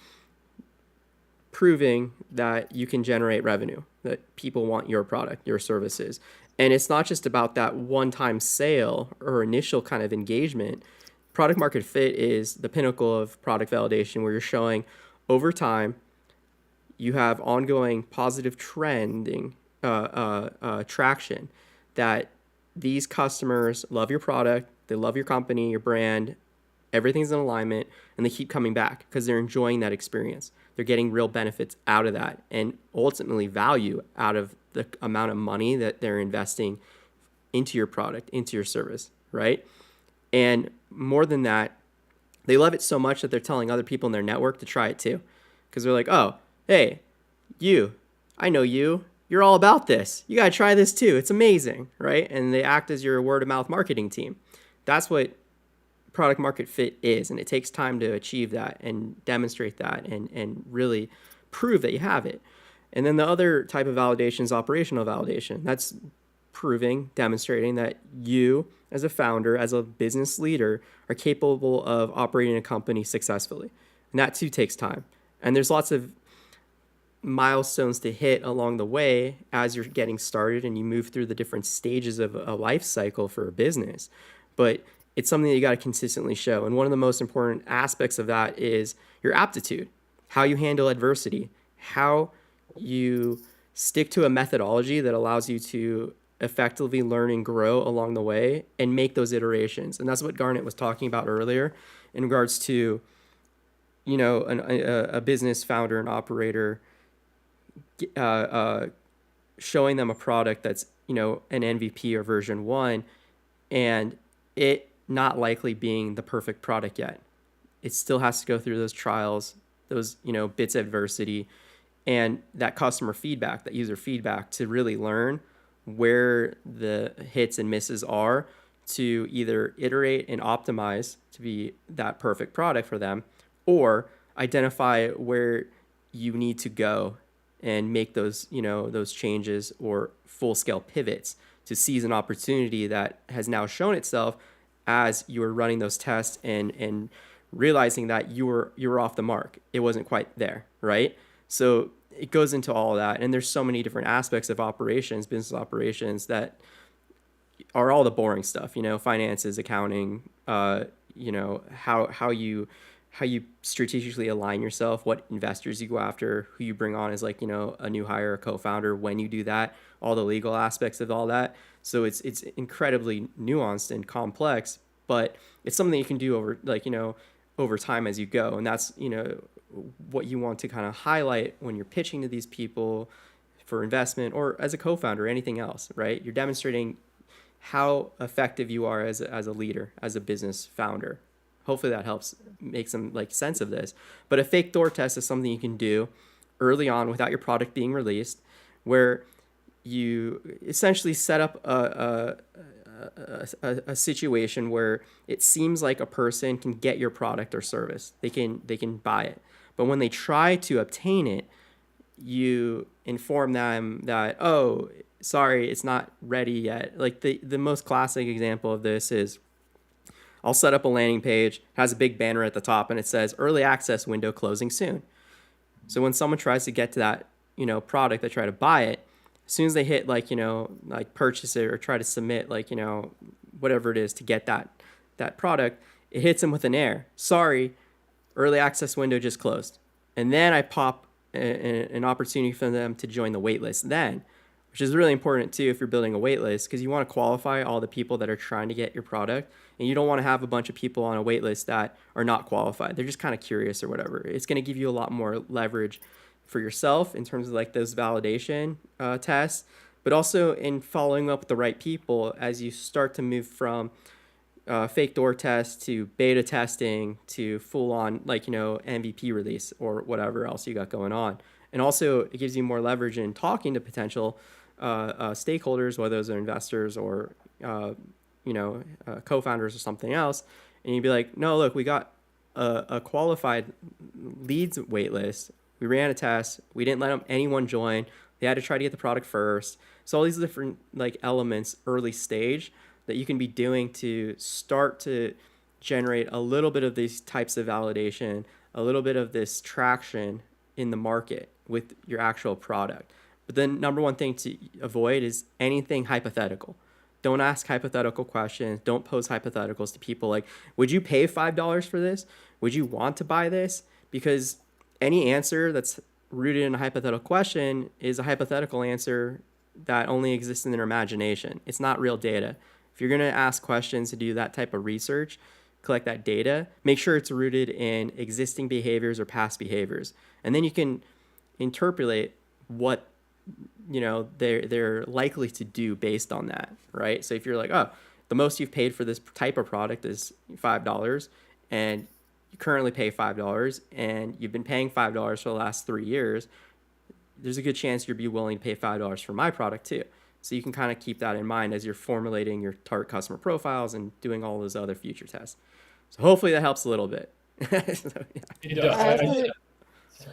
[SPEAKER 1] proving that you can generate revenue, that people want your product, your services. And it's not just about that one-time sale or initial kind of engagement. Product market fit is the pinnacle of product validation, where you're showing over time you have ongoing positive trending traction, that these customers love your product, they love your company, your brand, everything's in alignment, and they keep coming back because they're enjoying that experience. They're getting real benefits out of that and ultimately value out of the amount of money that they're investing into your product, into your service, right? And more than that, they love it so much that they're telling other people in their network to try it too. Because they're like, oh, hey, I know you're all about this. You got to try this too. It's amazing, right? And they act as your word of mouth marketing team. That's what product market fit is. And it takes time to achieve that and demonstrate that and really prove that you have it. And then the other type of validation is operational validation. That's proving, demonstrating that you as a founder, as a business leader, are capable of operating a company successfully. And that too takes time. And there's lots of milestones to hit along the way as you're getting started and you move through the different stages of a life cycle for a business. But it's something that you got to consistently show. And one of the most important aspects of that is your aptitude, how you handle adversity, how you stick to a methodology that allows you to effectively learn and grow along the way and make those iterations. And that's what Garnet was talking about earlier in regards to, a business founder and operator showing them a product that's, an MVP or version 1 and it not likely being the perfect product yet. It still has to go through those trials, those, bits of adversity and that customer feedback, that user feedback to really learn where the hits and misses are to either iterate and optimize to be that perfect product for them or identify where you need to go and make those, those changes or full scale pivots to seize an opportunity that has now shown itself as you were running those tests and realizing that you were off the mark. It wasn't quite there, right? So it goes into all of that. And there's so many different aspects of operations, business operations that are all the boring stuff, finances, accounting, how you strategically align yourself, what investors you go after, who you bring on as like, a new hire, a co-founder, when you do that, all the legal aspects of all that. So it's incredibly nuanced and complex, but it's something you can do over time as you go. And that's, what you want to kind of highlight when you're pitching to these people for investment or as a co-founder or anything else, right? You're demonstrating how effective you are as a leader, as a business founder. Hopefully that helps make some sense of this. But a fake door test is something you can do early on without your product being released, where you essentially set up a situation where it seems like a person can get your product or service. They can buy it. But when they try to obtain it, you inform them that, oh, sorry, it's not ready yet. Like the most classic example of this is I'll set up a landing page, has a big banner at the top, and it says early access window closing soon. So when someone tries to get to that, product, they try to buy it, as soon as they hit purchase it or try to submit whatever it is to get that product, it hits them with an error. Sorry, early access window just closed. And then I pop an opportunity for them to join the waitlist then, which is really important too if you're building a waitlist, because you want to qualify all the people that are trying to get your product, and you don't want to have a bunch of people on a waitlist that are not qualified. They're just kind of curious or whatever. It's going to give you a lot more leverage for yourself in terms of those validation tests, but also in following up with the right people as you start to move from fake door test to beta testing to full on MVP release or whatever else you got going on. And also it gives you more leverage in talking to potential stakeholders, whether those are investors or co-founders or something else. And you'd be like, no, look, we got a qualified leads waitlist. We ran a test. We didn't let anyone join. They had to try to get the product first. So all these different elements early stage that you can be doing to start to generate a little bit of these types of validation, a little bit of this traction in the market with your actual product. But the number one thing to avoid is anything hypothetical. Don't ask hypothetical questions. Don't pose hypotheticals to people like, would you pay $5 for this? Would you want to buy this? Because any answer that's rooted in a hypothetical question is a hypothetical answer that only exists in their imagination. It's not real data. If you're going to ask questions to do that type of research, collect that data, make sure it's rooted in existing behaviors or past behaviors. And then you can interpolate what they're likely to do based on that, right? So if you're like, oh, the most you've paid for this type of product is $5, and you currently pay $5, and you've been paying $5 for the last 3 years, there's a good chance you'll be willing to pay $5 for my product too. So you can kind of keep that in mind as you're formulating your target customer profiles and doing all those other future tests. So hopefully that helps a little bit. So,
[SPEAKER 4] It does.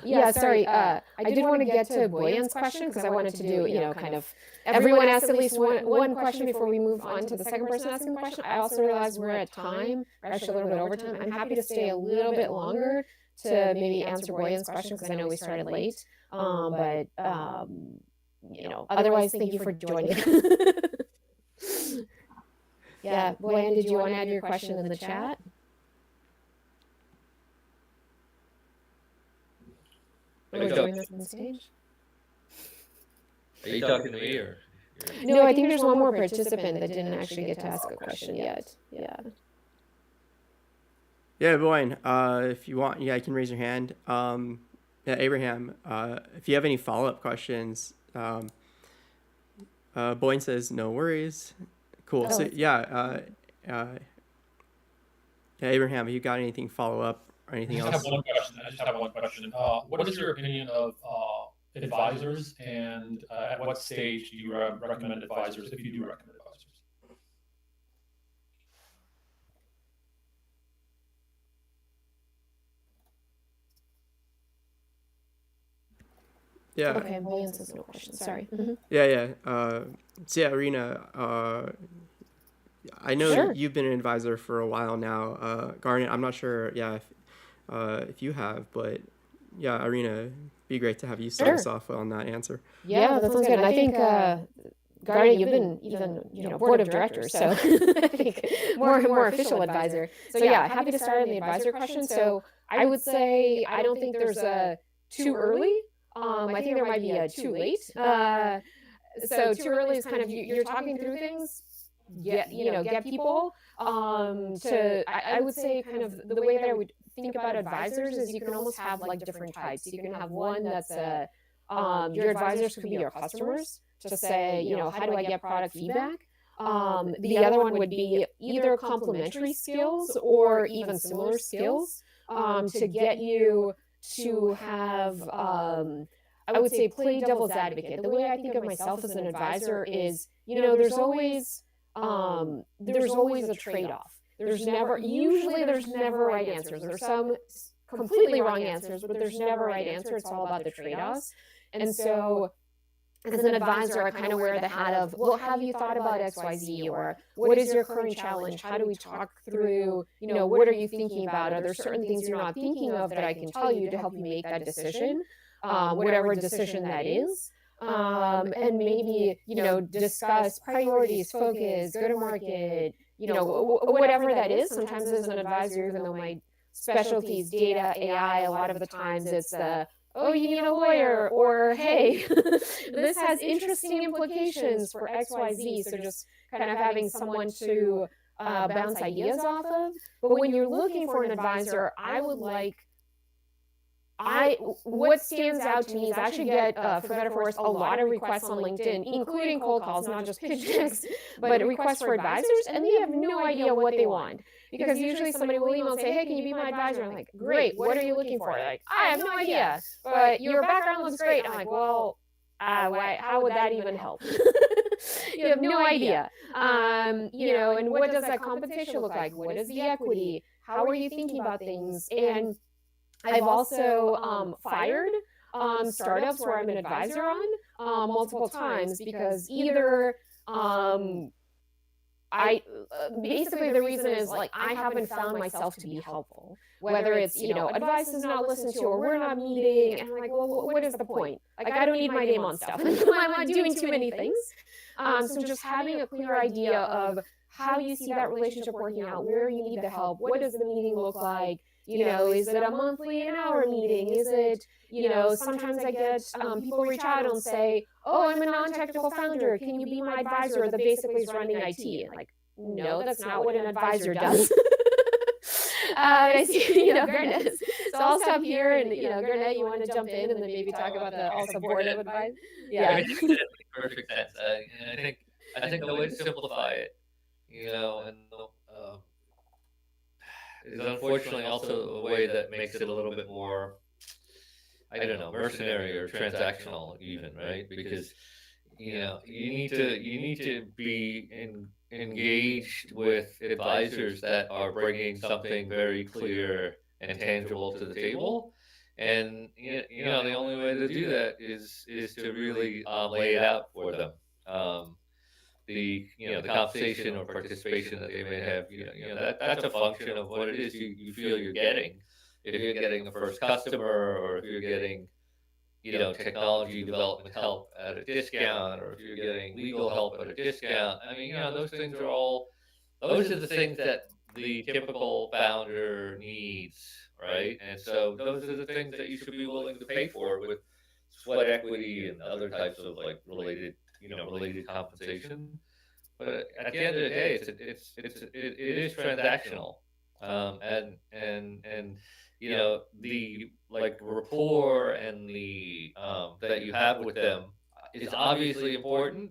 [SPEAKER 2] Yeah, sorry. I did want to get to Boyan's question because I wanted to do, kind of everyone asks at least one question before we move on to the second person asking the question. I also realized we're at time, we're actually a little bit over time. I'm happy to stay a little bit longer to maybe answer Boyan's question because I know we started late. Otherwise, thank you for joining. Yeah, Boyan, did you want to add your question in the chat? Or join us on stage?
[SPEAKER 3] Are you talking to me or?
[SPEAKER 2] No, I think there's one more participant that didn't actually get to ask a question yet. Yeah.
[SPEAKER 1] Yeah, Boyan, if you want, you can raise your hand. Abraham, if you have any follow-up questions, Boyan says no worries. Cool.
[SPEAKER 2] Oh,
[SPEAKER 1] So Abraham, have you got anything follow-up or anything
[SPEAKER 4] I
[SPEAKER 1] else?
[SPEAKER 4] just have one question. What is your opinion of advisors, and at what stage do you recommend advisors, if you do recommend advisors?
[SPEAKER 1] Yeah.
[SPEAKER 2] Okay, Boyan says no question. Sorry. Mm-hmm.
[SPEAKER 1] Irina, I know
[SPEAKER 2] Sure.
[SPEAKER 1] you've been an advisor for a while now. Garnet, I'm not sure, if you have, but Irina, it'd be great to have you start us off on that answer.
[SPEAKER 2] Yeah, that sounds good. And I think, Garnet, you've been even, board of directors, so I think more official advisor. So yeah, happy to start on the advisor question. So I would say I don't think there's a too early. I think there might be a too late. So too early is kind of you're talking through things, get people I would say kind of the way that I would think about advisors is you can almost have like different types. You can have one that's your advisors could be your customers to say, how do I get product feedback? The other one would be either complementary skills or even similar skills to get you to have, I would say, play devil's advocate. The way I think of myself as an advisor is, there's always a trade-off. There's never right answers. There's some completely wrong answers, but there's never right answer. It's all about the trade-offs. And so as an advisor, I kind of wear the hat of, well, have you thought about XYZ? Or what is your current challenge? How do we talk through, what are you thinking about? Are there certain things you're not thinking of that I can tell you to help you make that decision, whatever decision that is? And maybe, discuss priorities, focus, go to market, whatever that is. Sometimes as an advisor, even though my specialty is data, AI, a lot of the times it's oh, you need a lawyer, or hey, this has interesting implications for XYZ. So just kind of having someone to bounce ideas off of. But when you're looking for an advisor, what stands out to me is I actually get, for better or for worse, a lot of requests on LinkedIn, including cold calls, not just pitch decks, but requests for advisors, and they have no idea what they want. Because usually somebody will email and say, hey, can you be my advisor? I'm like, great, what are you looking for? They're like, I have no idea, but your background looks great. I'm like, well, how would that even help? You have no idea. And what does that compensation look like? What is the equity? How are you thinking about things? And I've also fired startups where I'm an advisor on multiple times because either basically the reason is like I haven't found myself to be helpful. Whether it's advice is not listened to or we're not meeting, and I'm like, well, what is the point? Like I don't need my name on stuff. I'm not doing too many things. So just having a clear idea of how you see that relationship working out, where you need the help, what does the meeting look like? Is it a monthly, an hour meeting? Is it, sometimes I get people reach out and say, oh, I'm a non-technical founder. Can you be my advisor that basically is running IT? And like, no, that's not what an advisor does. I see, Garnet. So I'll stop here, and Garnet, you want to jump in and then maybe talk about the also board of advice?
[SPEAKER 3] I
[SPEAKER 2] Yeah.
[SPEAKER 3] mean, that makes perfect sense. And I think the way to simplify it, and is unfortunately also a way that makes it a little bit more, I don't know, mercenary or transactional even, right? Because you need to be engaged with advisors that are bringing something very clear and tangible to the table. And the only way to do that is to really lay it out for them. Um, the compensation or participation that they may have, that's a function of what it is you feel you're getting. If you're getting a first customer, or if you're getting technology development help at a discount, or if you're getting legal help at a discount. I mean, those are the things that the typical founder needs, right? And so those are the things that you should be willing to pay for with sweat equity and other types of like related compensation. But at the end of the day, it is transactional, and the like rapport and the that you have with them is obviously important.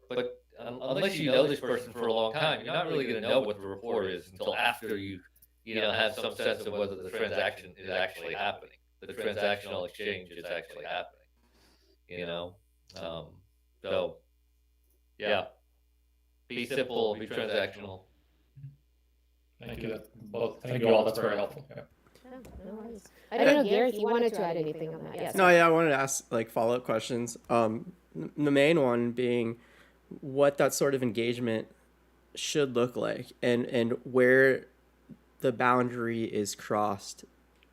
[SPEAKER 3] But unless you know this person for a long time, you're not really going to know what the rapport is until after you have some sense of whether the transaction is actually happening. The transactional exchange is actually happening. You know, um, so yeah, be simple, be transactional.
[SPEAKER 4] Thank you both. Thank you all. That's very helpful. Yeah.
[SPEAKER 2] No worries. I don't know, Gareth, you wanted to add anything on that? Yes.
[SPEAKER 1] No, yeah, I wanted to ask like follow-up questions. The main one being what that sort of engagement should look like, and where the boundary is crossed,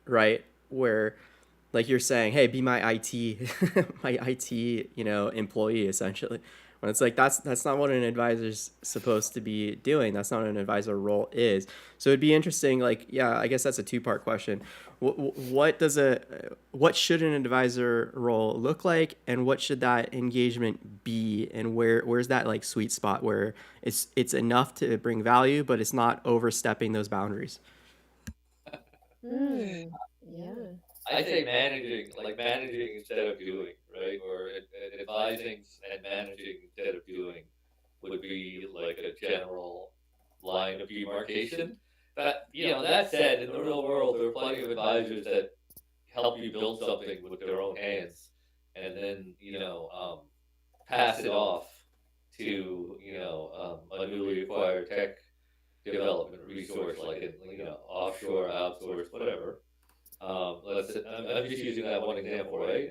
[SPEAKER 1] right? Where, like you're saying, hey, be my IT, my IT, employee essentially. When it's like that's not what an advisor's supposed to be doing. That's not what an advisor role is. So it'd be interesting. Like, yeah, I guess that's a two-part question. What should an advisor role look like, and what should that engagement be, and where's that like sweet spot where it's enough to bring value, but it's not overstepping those boundaries?
[SPEAKER 2] Yeah.
[SPEAKER 3] I say managing instead of doing, right? Or advising and managing instead of doing would be like a general line of demarcation. But that said, in the real world, there are plenty of advisors that help you build something with their own hands, and then pass it off to a newly acquired tech development resource, like offshore, outsourced, whatever. I'm just using that one example, right?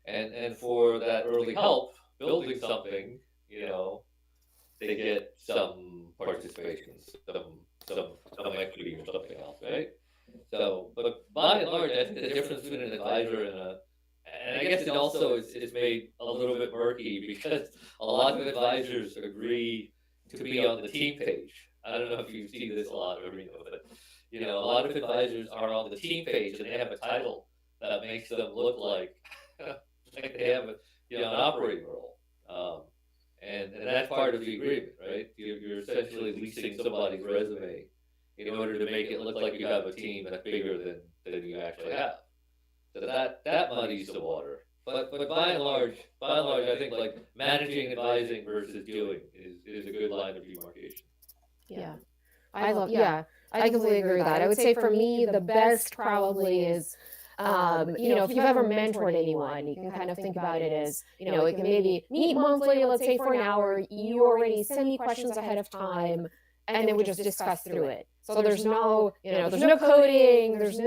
[SPEAKER 3] And for that early help building something, they get some participation, some equity or something else, right? So, but by and large, I think the difference between an advisor and I guess it also is made a little bit murky because a lot of advisors agree to be on the team page. I don't know if you see this a lot, Irina, but a lot of advisors are on the team page and they have a title that makes them look like like they have an operating role. And that's part of the agreement, right? You're essentially leasing somebody's resume in order to make it look like you have a team that's bigger than you actually have. So that muddies the water. But by and large, I think like managing, advising versus doing is a good line of demarcation.
[SPEAKER 2] Yeah. I completely agree with that. I would say for me, the best probably is, if you've ever mentored anyone, you can kind of think about it as, it can maybe meet monthly, let's say for an hour, you already send me questions ahead of time, and then we just discuss through it. So there's no, there's no coding, there's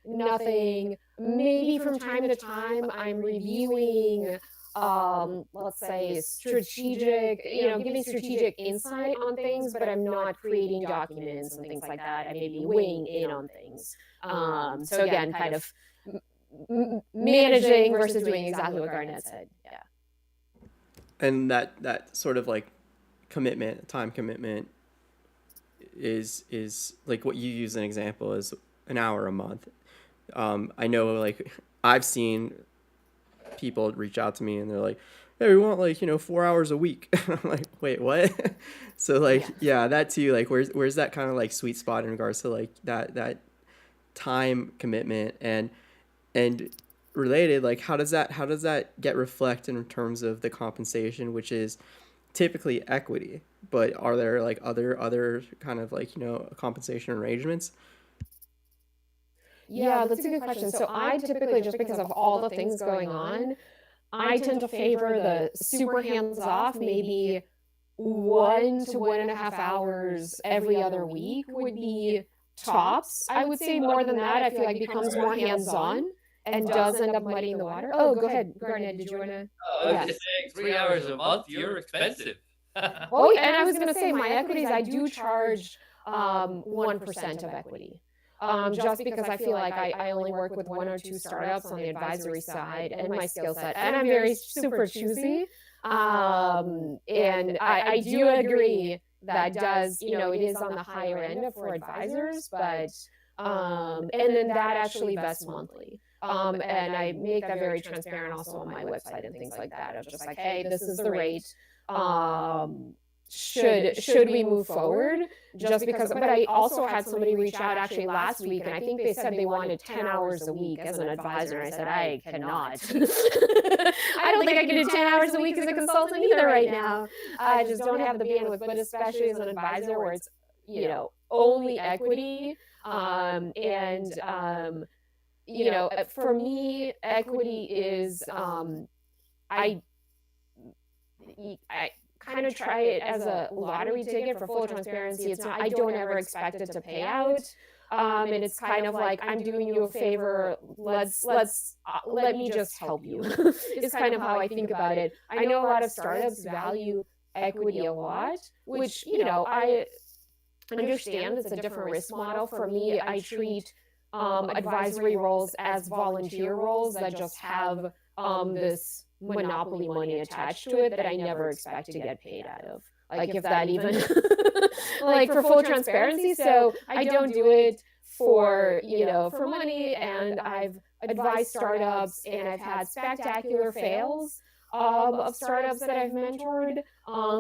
[SPEAKER 2] nothing. Maybe from time to time, I'm reviewing, let's say strategic, giving strategic insight on things, but I'm not creating documents and things like that. I may be weighing in on things. So again, kind of managing versus doing exactly what Garnet said. Yeah.
[SPEAKER 1] And that sort of like time commitment is like what you use an example is an hour a month. I know like I've seen people reach out to me and they're like, hey, we want like 4 hours a week. I'm like, wait, what? So like,
[SPEAKER 2] Yeah.
[SPEAKER 1] yeah, that too. Like, where's that kind of like sweet spot in regards to like that time commitment and related, like how does that get reflected in terms of the compensation, which is typically equity, but are there like other kind of like compensation arrangements?
[SPEAKER 2] Yeah, that's a good question. So I typically, just because of all the things going on, I tend to favor the super hands off, maybe 1 to 1.5 hours every other week would be tops. I would say more than that, I feel like becomes more hands on and does end up muddying the water. Oh, go ahead, Garnet. Did you want to?
[SPEAKER 3] I was
[SPEAKER 2] Yeah.
[SPEAKER 3] just saying, 3 hours a month, you're expensive.
[SPEAKER 2] Oh, and I was going to say my equities, I do charge 1% of equity. Just because I feel like I only work with 1 or 2 startups on the advisory side and my skill set, and I'm very super choosy. And I do agree that does, it is on the higher end for advisors, but and then that actually vests monthly. And I make that very transparent also on my website and things like that. Of just like, hey, this is the rate. Um, should we move forward? Just because, but I also had somebody reach out actually last week, and I think they said they wanted 10 hours a week as an advisor. And I said, I cannot. I don't think I can do 10 hours a week as a consultant either right now. I just don't have the bandwidth, but especially as an advisor where it's, only equity. For me, equity is, I I kind of try it as a lottery ticket for full transparency. It's not, I don't ever expect it to pay out. And it's kind of like, I'm doing you a favor. Let me just help you. Is kind of how I think about it. I know a lot of startups value equity a lot, which, I understand it's a different risk model. For me, I treat advisory roles as volunteer roles that just have this monopoly money attached to it that I never expect to get paid out of. Like if that even like for full transparency. So I don't do it for, for money. And I've advised startups and I've had spectacular fails of startups that I've mentored,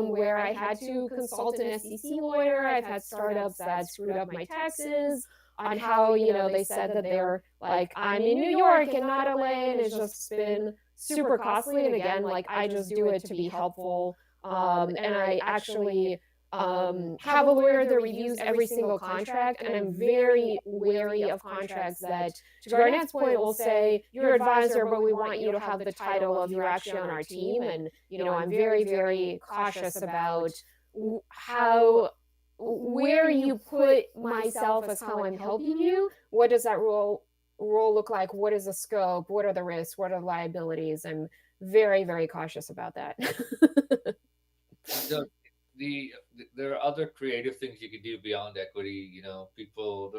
[SPEAKER 2] where I had to consult an SEC lawyer. I've had startups that screwed up my taxes on how, they said that they're like, I'm in New York and not LA, and it's just been super costly. And again, like I just do it to be helpful. And I actually have a lawyer that reviews every single contract, and I'm very wary of contracts that, to Garnet's point, will say you're advisor, but we want you to have the title of you're actually on our team. And I'm very, very cautious about how where you put myself as how I'm helping you. What does that role look like? What is the scope? What are the risks? What are the liabilities? I'm very, very cautious about that.
[SPEAKER 3] So there are other creative things you can do beyond equity. People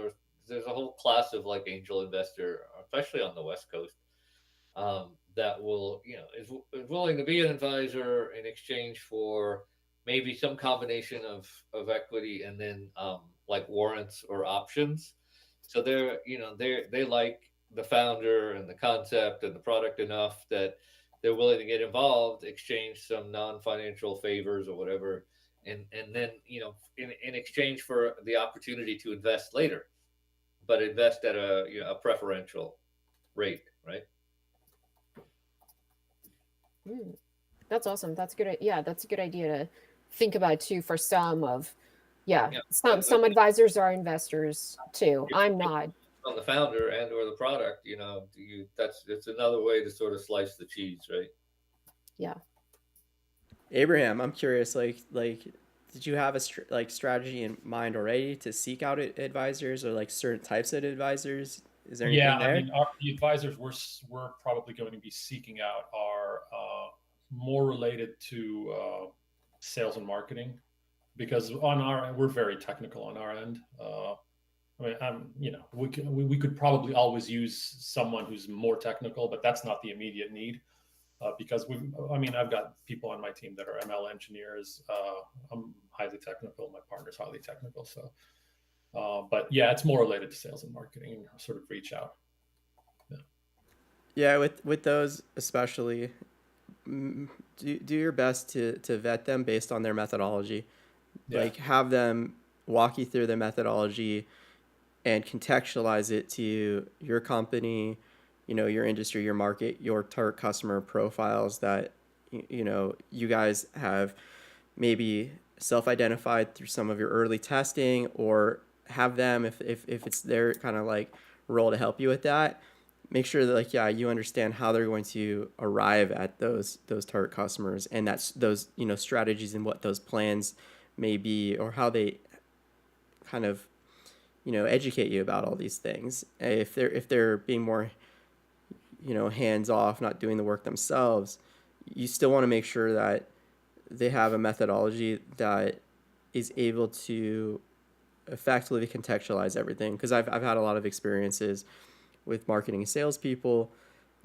[SPEAKER 3] there's a whole class of like angel investor, especially on the West Coast, that will is willing to be an advisor in exchange for maybe some combination of equity and then like warrants or options. So they like the founder and the concept and the product enough that they're willing to get involved, exchange some non-financial favors or whatever, and then in exchange for the opportunity to invest later, but invest at a preferential rate, right?
[SPEAKER 2] That's awesome. That's good. Yeah, that's a good idea to think about too. For some of, yeah, some advisors are investors too. I'm not.
[SPEAKER 3] On the founder and or the product, it's another way to sort of slice the cheese, right?
[SPEAKER 2] Yeah.
[SPEAKER 1] Abraham, I'm curious, like did you have a strategy in mind already to seek out advisors, or like certain types of advisors? Is there anything there?
[SPEAKER 4] I mean, the advisors we're probably going to be seeking out are more related to sales and marketing, because on our end, we're very technical on our end. We could probably always use someone who's more technical, but that's not the immediate need. Because I've got people on my team that are ML engineers. I'm highly technical. My partner's highly technical. So, but yeah, it's more related to sales and marketing and sort of reach out.
[SPEAKER 1] Yeah, with those especially, do your best to vet them based on their methodology.
[SPEAKER 4] Yeah.
[SPEAKER 1] Like have them walk you through their methodology and contextualize it to your company, your industry, your market, your target customer profiles that you guys have maybe self-identified through some of your early testing, or have them, if it's their kind of like role to help you with that, make sure that like, yeah, you understand how they're going to arrive at those target customers, and that's those strategies and what those plans may be, or how they kind of educate you about all these things. If they're being more hands off, not doing the work themselves, you still want to make sure that they have a methodology that is able to effectively contextualize everything. Because I've had a lot of experiences with marketing and salespeople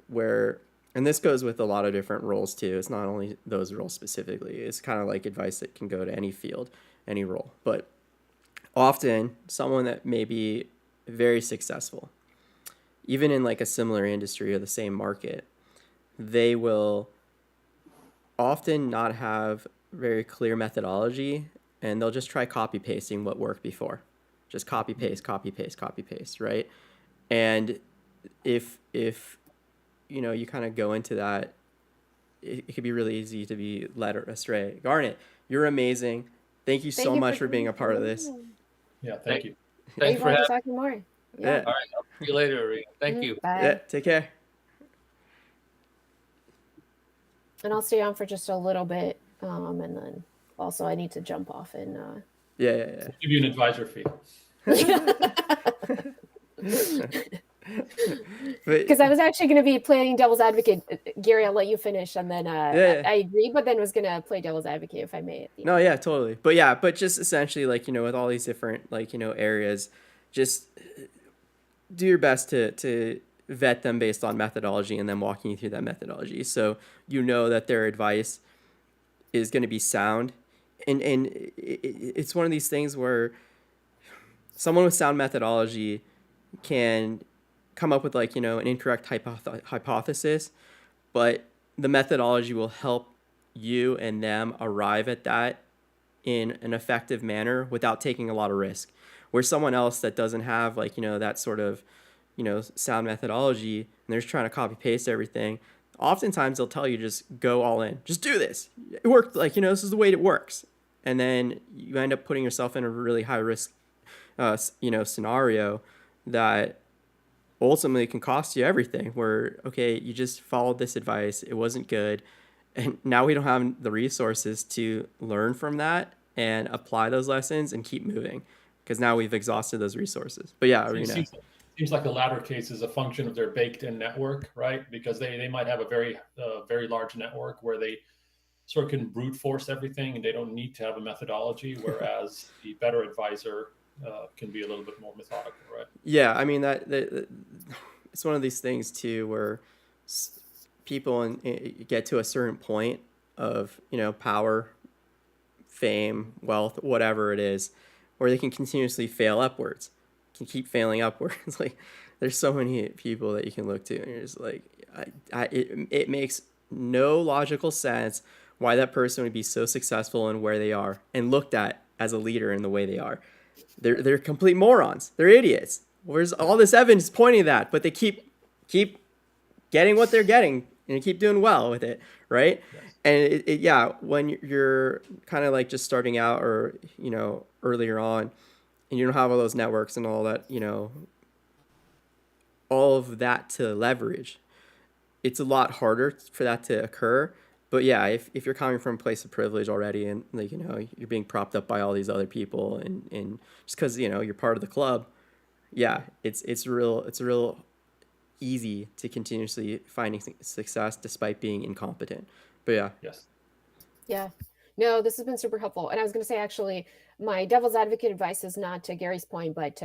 [SPEAKER 1] where, and this goes with a lot of different roles too. It's not only those roles specifically. It's kind of like advice that can go to any field, any role. But often someone that may be very successful, even in like a similar industry or the same market, they will often not have very clear methodology, and they'll just try copy pasting what worked before. Just copy paste, copy paste, copy paste, right? And if you kind of go into that, it could be really easy to be led astray. Garnet, you're amazing. Thank you so much for being a part of this.
[SPEAKER 4] Yeah, thank you.
[SPEAKER 3] Thanks for having me.
[SPEAKER 2] talking more.
[SPEAKER 1] Yeah.
[SPEAKER 3] All right, I'll see you later, Irina. Thank you.
[SPEAKER 2] Bye.
[SPEAKER 1] Yeah, take care.
[SPEAKER 2] And I'll stay on for just a little bit, and then also I need to jump off and.
[SPEAKER 1] Yeah.
[SPEAKER 4] We'll give you an advisor fee.
[SPEAKER 2] Because I was actually going to be playing devil's advocate. Gary, I'll let you finish, and then I agreed, but then was going to play devil's advocate if I may.
[SPEAKER 1] No, yeah, totally. But just essentially, like, with all these different, like, areas, just do your best to vet them based on methodology, and then walking you through that methodology, so that their advice is going to be sound. And it's one of these things where someone with sound methodology can come up with like, an incorrect hypothesis, but the methodology will help you and them arrive at that in an effective manner without taking a lot of risk. Where someone else that doesn't have like, that sort of, sound methodology, and they're just trying to copy paste everything, oftentimes they'll tell you just go all in, just do this. It worked, like, this is the way it works. And then you end up putting yourself in a really high risk, scenario that ultimately can cost you everything. Where, okay, you just followed this advice, it wasn't good, and now we don't have the resources to learn from that and apply those lessons and keep moving, because now we've exhausted those resources. But yeah, Irina.
[SPEAKER 4] Seems like the latter case is a function of their baked-in network, right? Because they might have a very large network where they sort of can brute force everything, and they don't need to have a methodology, whereas the better advisor can be a little bit more methodical, right?
[SPEAKER 1] Yeah, I mean that it's one of these things too, where people get to a certain point of power, fame, wealth, whatever it is, where they can continuously fail upwards, can keep failing upwards. Like, there's so many people that you can look to, and you're just like, it makes no logical sense why that person would be so successful in where they are and looked at as a leader in the way they are. They're complete morons. They're idiots. Where's all this evidence pointing to that? But they keep getting what they're getting and keep doing well with it, right? Yes. And when you're kind of like just starting out, or earlier on, and you don't have all those networks and all that, all of that to leverage, it's a lot harder for that to occur. But yeah, if you're coming from a place of privilege already, and like, you're being propped up by all these other people, and just because you're part of the club, yeah, it's real easy to continuously finding success despite being incompetent. But yeah.
[SPEAKER 4] Yes.
[SPEAKER 2] Yeah. No, this has been super helpful. And I was going to say, actually, my devil's advocate advice is not to Gary's point, but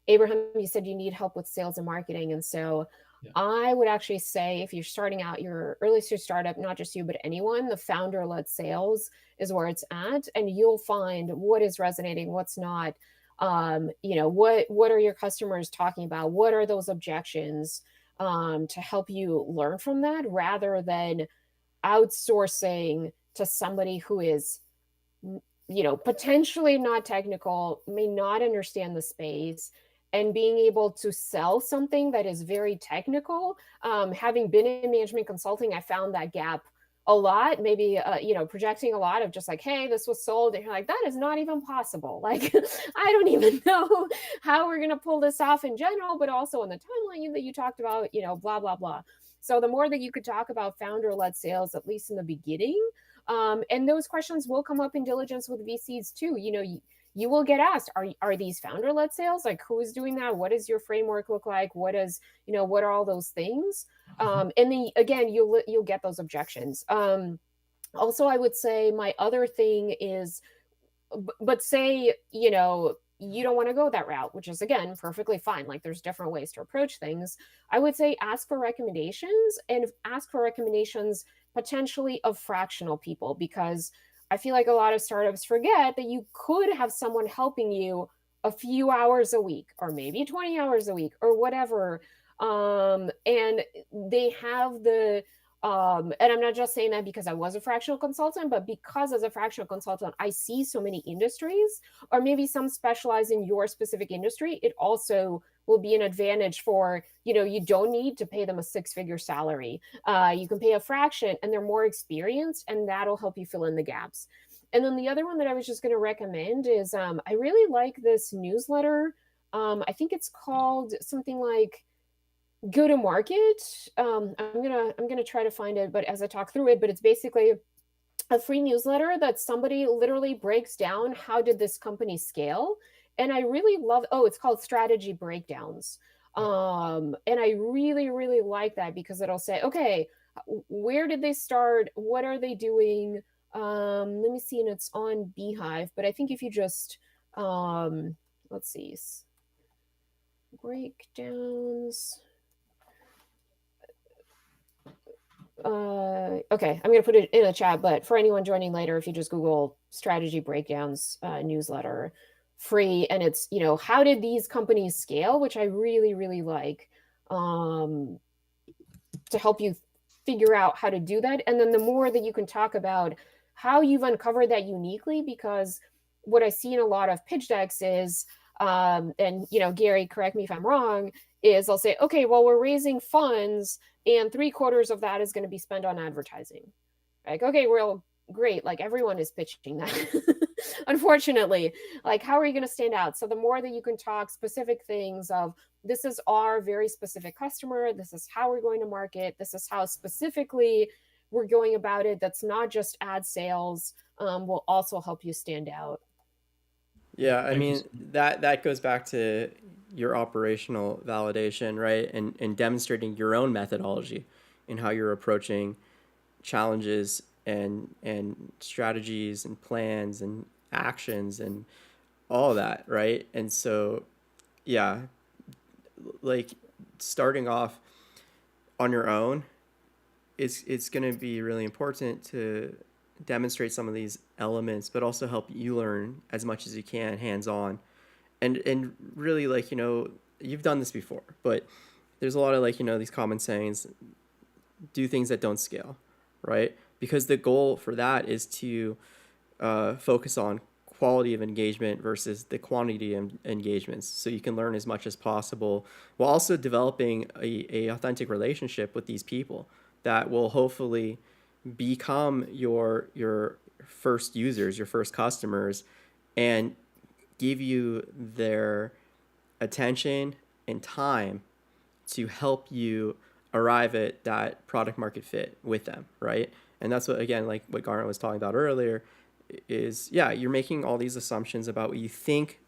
[SPEAKER 2] Abraham, you said you need help with sales and marketing, and so. Yeah. I would actually say, if you're starting out your early stage startup, not just you, but anyone, the founder-led sales is where it's at, and you'll find what is resonating, what's not. What are your customers talking about? What are those objections, to help you learn from that, rather than outsourcing to somebody who is, potentially not technical, may not understand the space, and being able to sell something that is very technical. Having been in management consulting, I found that gap a lot. Maybe projecting a lot of just like, hey, this was sold, and you're like, that is not even possible. Like, I don't even know how we're going to pull this off in general, but also on the timeline that you talked about, blah blah blah. So the more that you could talk about founder-led sales, at least in the beginning, and those questions will come up in diligence with VCs too. You will get asked, are these founder-led sales? Like, who is doing that? What does your framework look like? What are all those things? And then again, you'll get those objections. Also, I would say my other thing is, but say, you don't want to go that route, which is again perfectly fine. Like, there's different ways to approach things. I would say ask for recommendations, and ask for recommendations potentially of fractional people, because I feel like a lot of startups forget that you could have someone helping you a few hours a week, or maybe 20 hours a week, or whatever. And they have and I'm not just saying that because I was a fractional consultant, but because as a fractional consultant, I see so many industries, or maybe some specialize in your specific industry. It also will be an advantage for, you don't need to pay them a 6-figure salary. You can pay a fraction, and they're more experienced, and that'll help you fill in the gaps. And then the other one that I was just going to recommend is, I really like this newsletter. I think it's called something like Go to Market. I'm gonna try to find it, but as I talk through it, but it's basically a free newsletter that somebody literally breaks down how did this company scale. And I really love, it's called Strategy Breakdowns. And I really, really like that, because it'll say, okay, where did they start? What are they doing? Let me see, and it's on Beehive, but I think if you just, let's see, breakdowns. Okay, I'm gonna put it in the chat, but for anyone joining later, if you just Google Strategy Breakdowns newsletter, free, and it's, how did these companies scale, which I really, really like, to help you figure out how to do that. And then the more that you can talk about how you've uncovered that uniquely, because what I see in a lot of pitch decks is, and Gary, correct me if I'm wrong, is I'll say, okay, well, we're raising funds, and 3/4 of that is going to be spent on advertising. Like, okay, well, great. Like, everyone is pitching that. Unfortunately, like, how are you going to stand out? So the more that you can talk specific things of, this is our very specific customer, this is how we're going to market, this is how specifically we're going about it, that's not just ad sales, will also help you stand out.
[SPEAKER 1] Yeah, I mean, that goes back to your operational validation, right? And demonstrating your own methodology and how you're approaching challenges and strategies and plans and actions and all of that, right? And so, yeah, like, starting off on your own, it's going to be really important to demonstrate some of these elements, but also help you learn as much as you can hands on. And really, like, you've done this before, but there's a lot of, like, these common sayings: do things that don't scale, right? Because the goal for that is to focus on quality of engagement versus the quantity of engagements, so you can learn as much as possible, while also developing a authentic relationship with these people that will hopefully become your first users, your first customers, and give you their attention and time to help you arrive at that product market fit with them, right? And that's what, again, like what Garnet was talking about earlier, is, yeah, you're making all these assumptions about what you think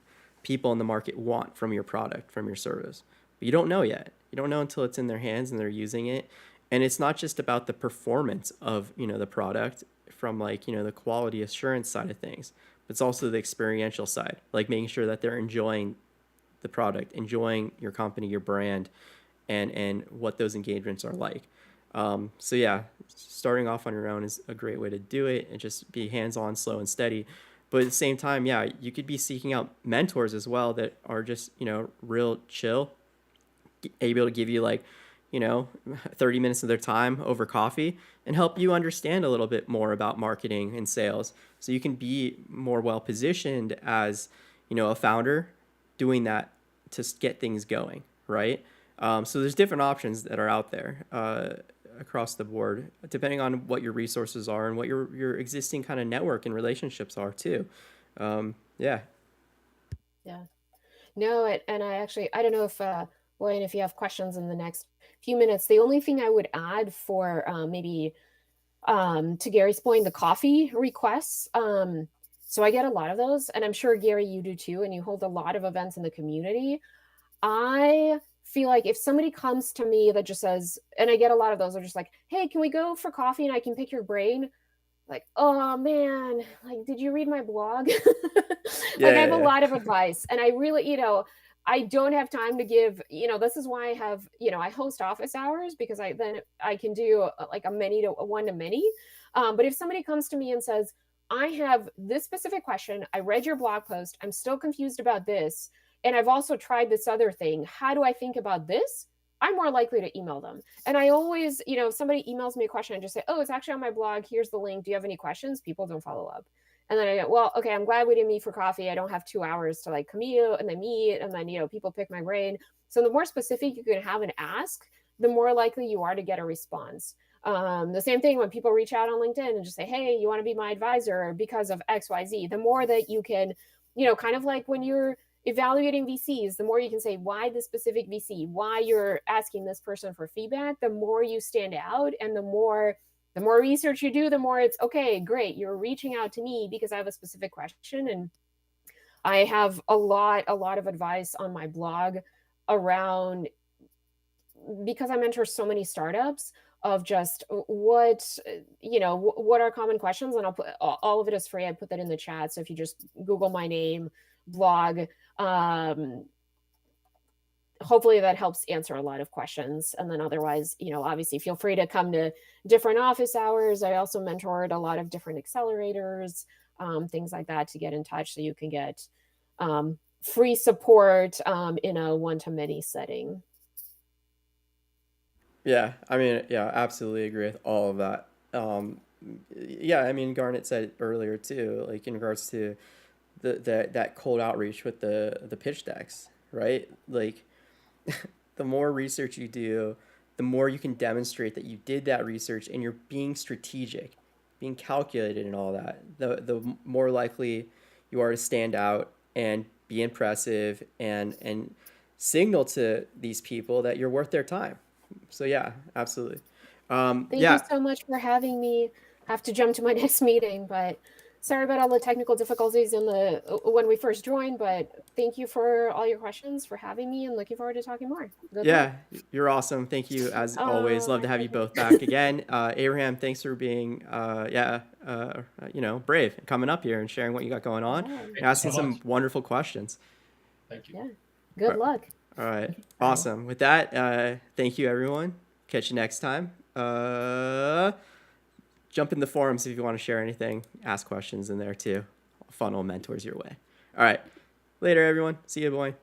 [SPEAKER 1] people in the market want from your product, from your service, but you don't know yet. You don't know until it's in their hands and they're using it. And it's not just about the performance of, the product from, like, the quality assurance side of things, but it's also the experiential side, like making sure that they're enjoying the product, enjoying your company, your brand, and what those engagements are like. So yeah, starting off on your own is a great way to do it, and just be hands-on, slow and steady. But at the same time, yeah, you could be seeking out mentors as well that are just, real chill, able to give you, like, 30 minutes of their time over coffee and help you understand a little bit more about marketing and sales so you can be more well positioned as, a founder doing that to get things going, right? So there's different options that are out there across the board, depending on what your resources are and what your existing kind of network and relationships are too. Yeah.
[SPEAKER 2] Yeah. No, and I don't know if, William, if you have questions in the next few minutes. The only thing I would add for maybe to Gary's point, the coffee requests. So I get a lot of those, and I'm sure, Gary, you do too, and you hold a lot of events in the community. I feel like if somebody comes to me that just says, and I get a lot of those, are just like, hey, can we go for coffee and I can pick your brain? Like, oh man, like, did you read my blog? Like, I have a
[SPEAKER 1] Yeah.
[SPEAKER 2] lot of advice, and I really, I don't have time to give, this is why I have, I host office hours, because I can do like a many to a one to many. But if somebody comes to me and says, I have this specific question, I read your blog post, I'm still confused about this, and I've also tried this other thing, how do I think about this? I'm more likely to email them. And I always, if somebody emails me a question, I just say, oh, it's actually on my blog. Here's the link. Do you have any questions? People don't follow up. And then I go, well, okay, I'm glad we didn't meet for coffee. I don't have 2 hours to like commute and then meet. And then, people pick my brain. So the more specific you can have an ask, the more likely you are to get a response. The same thing when people reach out on LinkedIn and just say, hey, you want to be my advisor because of XYZ. The more that you can, kind of like when you're evaluating VCs, the more you can say why this specific VC, why you're asking this person for feedback, the more you stand out, and the more research you do, the more it's okay, great, you're reaching out to me because I have a specific question. And I have a lot of advice on my blog around, because I mentor so many startups, of just what are common questions, and I'll put all of it is free. I put that in the chat, so if you just Google my name, blog, hopefully that helps answer a lot of questions. And then otherwise, obviously feel free to come to different office hours. I also mentored a lot of different accelerators, things like that, to get in touch so you can get free support in a one-to-many setting.
[SPEAKER 1] Yeah, I mean, yeah, absolutely agree with all of that. Yeah, I mean, Garnet said earlier too, like in regards to that cold outreach with the pitch decks, right? Like, the more research you do, the more you can demonstrate that you did that research and you're being strategic, being calculated, and all that. The more likely you are to stand out and be impressive and signal to these people that you're worth their time. So yeah, absolutely.
[SPEAKER 2] Thank
[SPEAKER 1] Yeah.
[SPEAKER 2] you so much for having me. I have to jump to my next meeting, but sorry about all the technical difficulties when we first joined, but thank you for all your questions, for having me, and looking forward to talking more. Good
[SPEAKER 1] Yeah,
[SPEAKER 2] luck.
[SPEAKER 1] you're awesome. Thank you as always. Love
[SPEAKER 2] My
[SPEAKER 1] to have you
[SPEAKER 2] pleasure.
[SPEAKER 1] both back again. Abraham, thanks for being brave and coming up here and sharing what you got going on
[SPEAKER 2] Yeah.
[SPEAKER 1] and
[SPEAKER 4] Thank you
[SPEAKER 1] asking
[SPEAKER 4] so
[SPEAKER 1] some
[SPEAKER 4] much.
[SPEAKER 1] wonderful questions.
[SPEAKER 4] Thank you.
[SPEAKER 2] Yeah. Good luck.
[SPEAKER 1] All right.
[SPEAKER 2] Bye.
[SPEAKER 1] Awesome. With that, thank you everyone. Catch you next time. Jump in the forums if you want to share anything. Ask questions in there too. Funnel mentors your way. All right. Later everyone. See you, boy.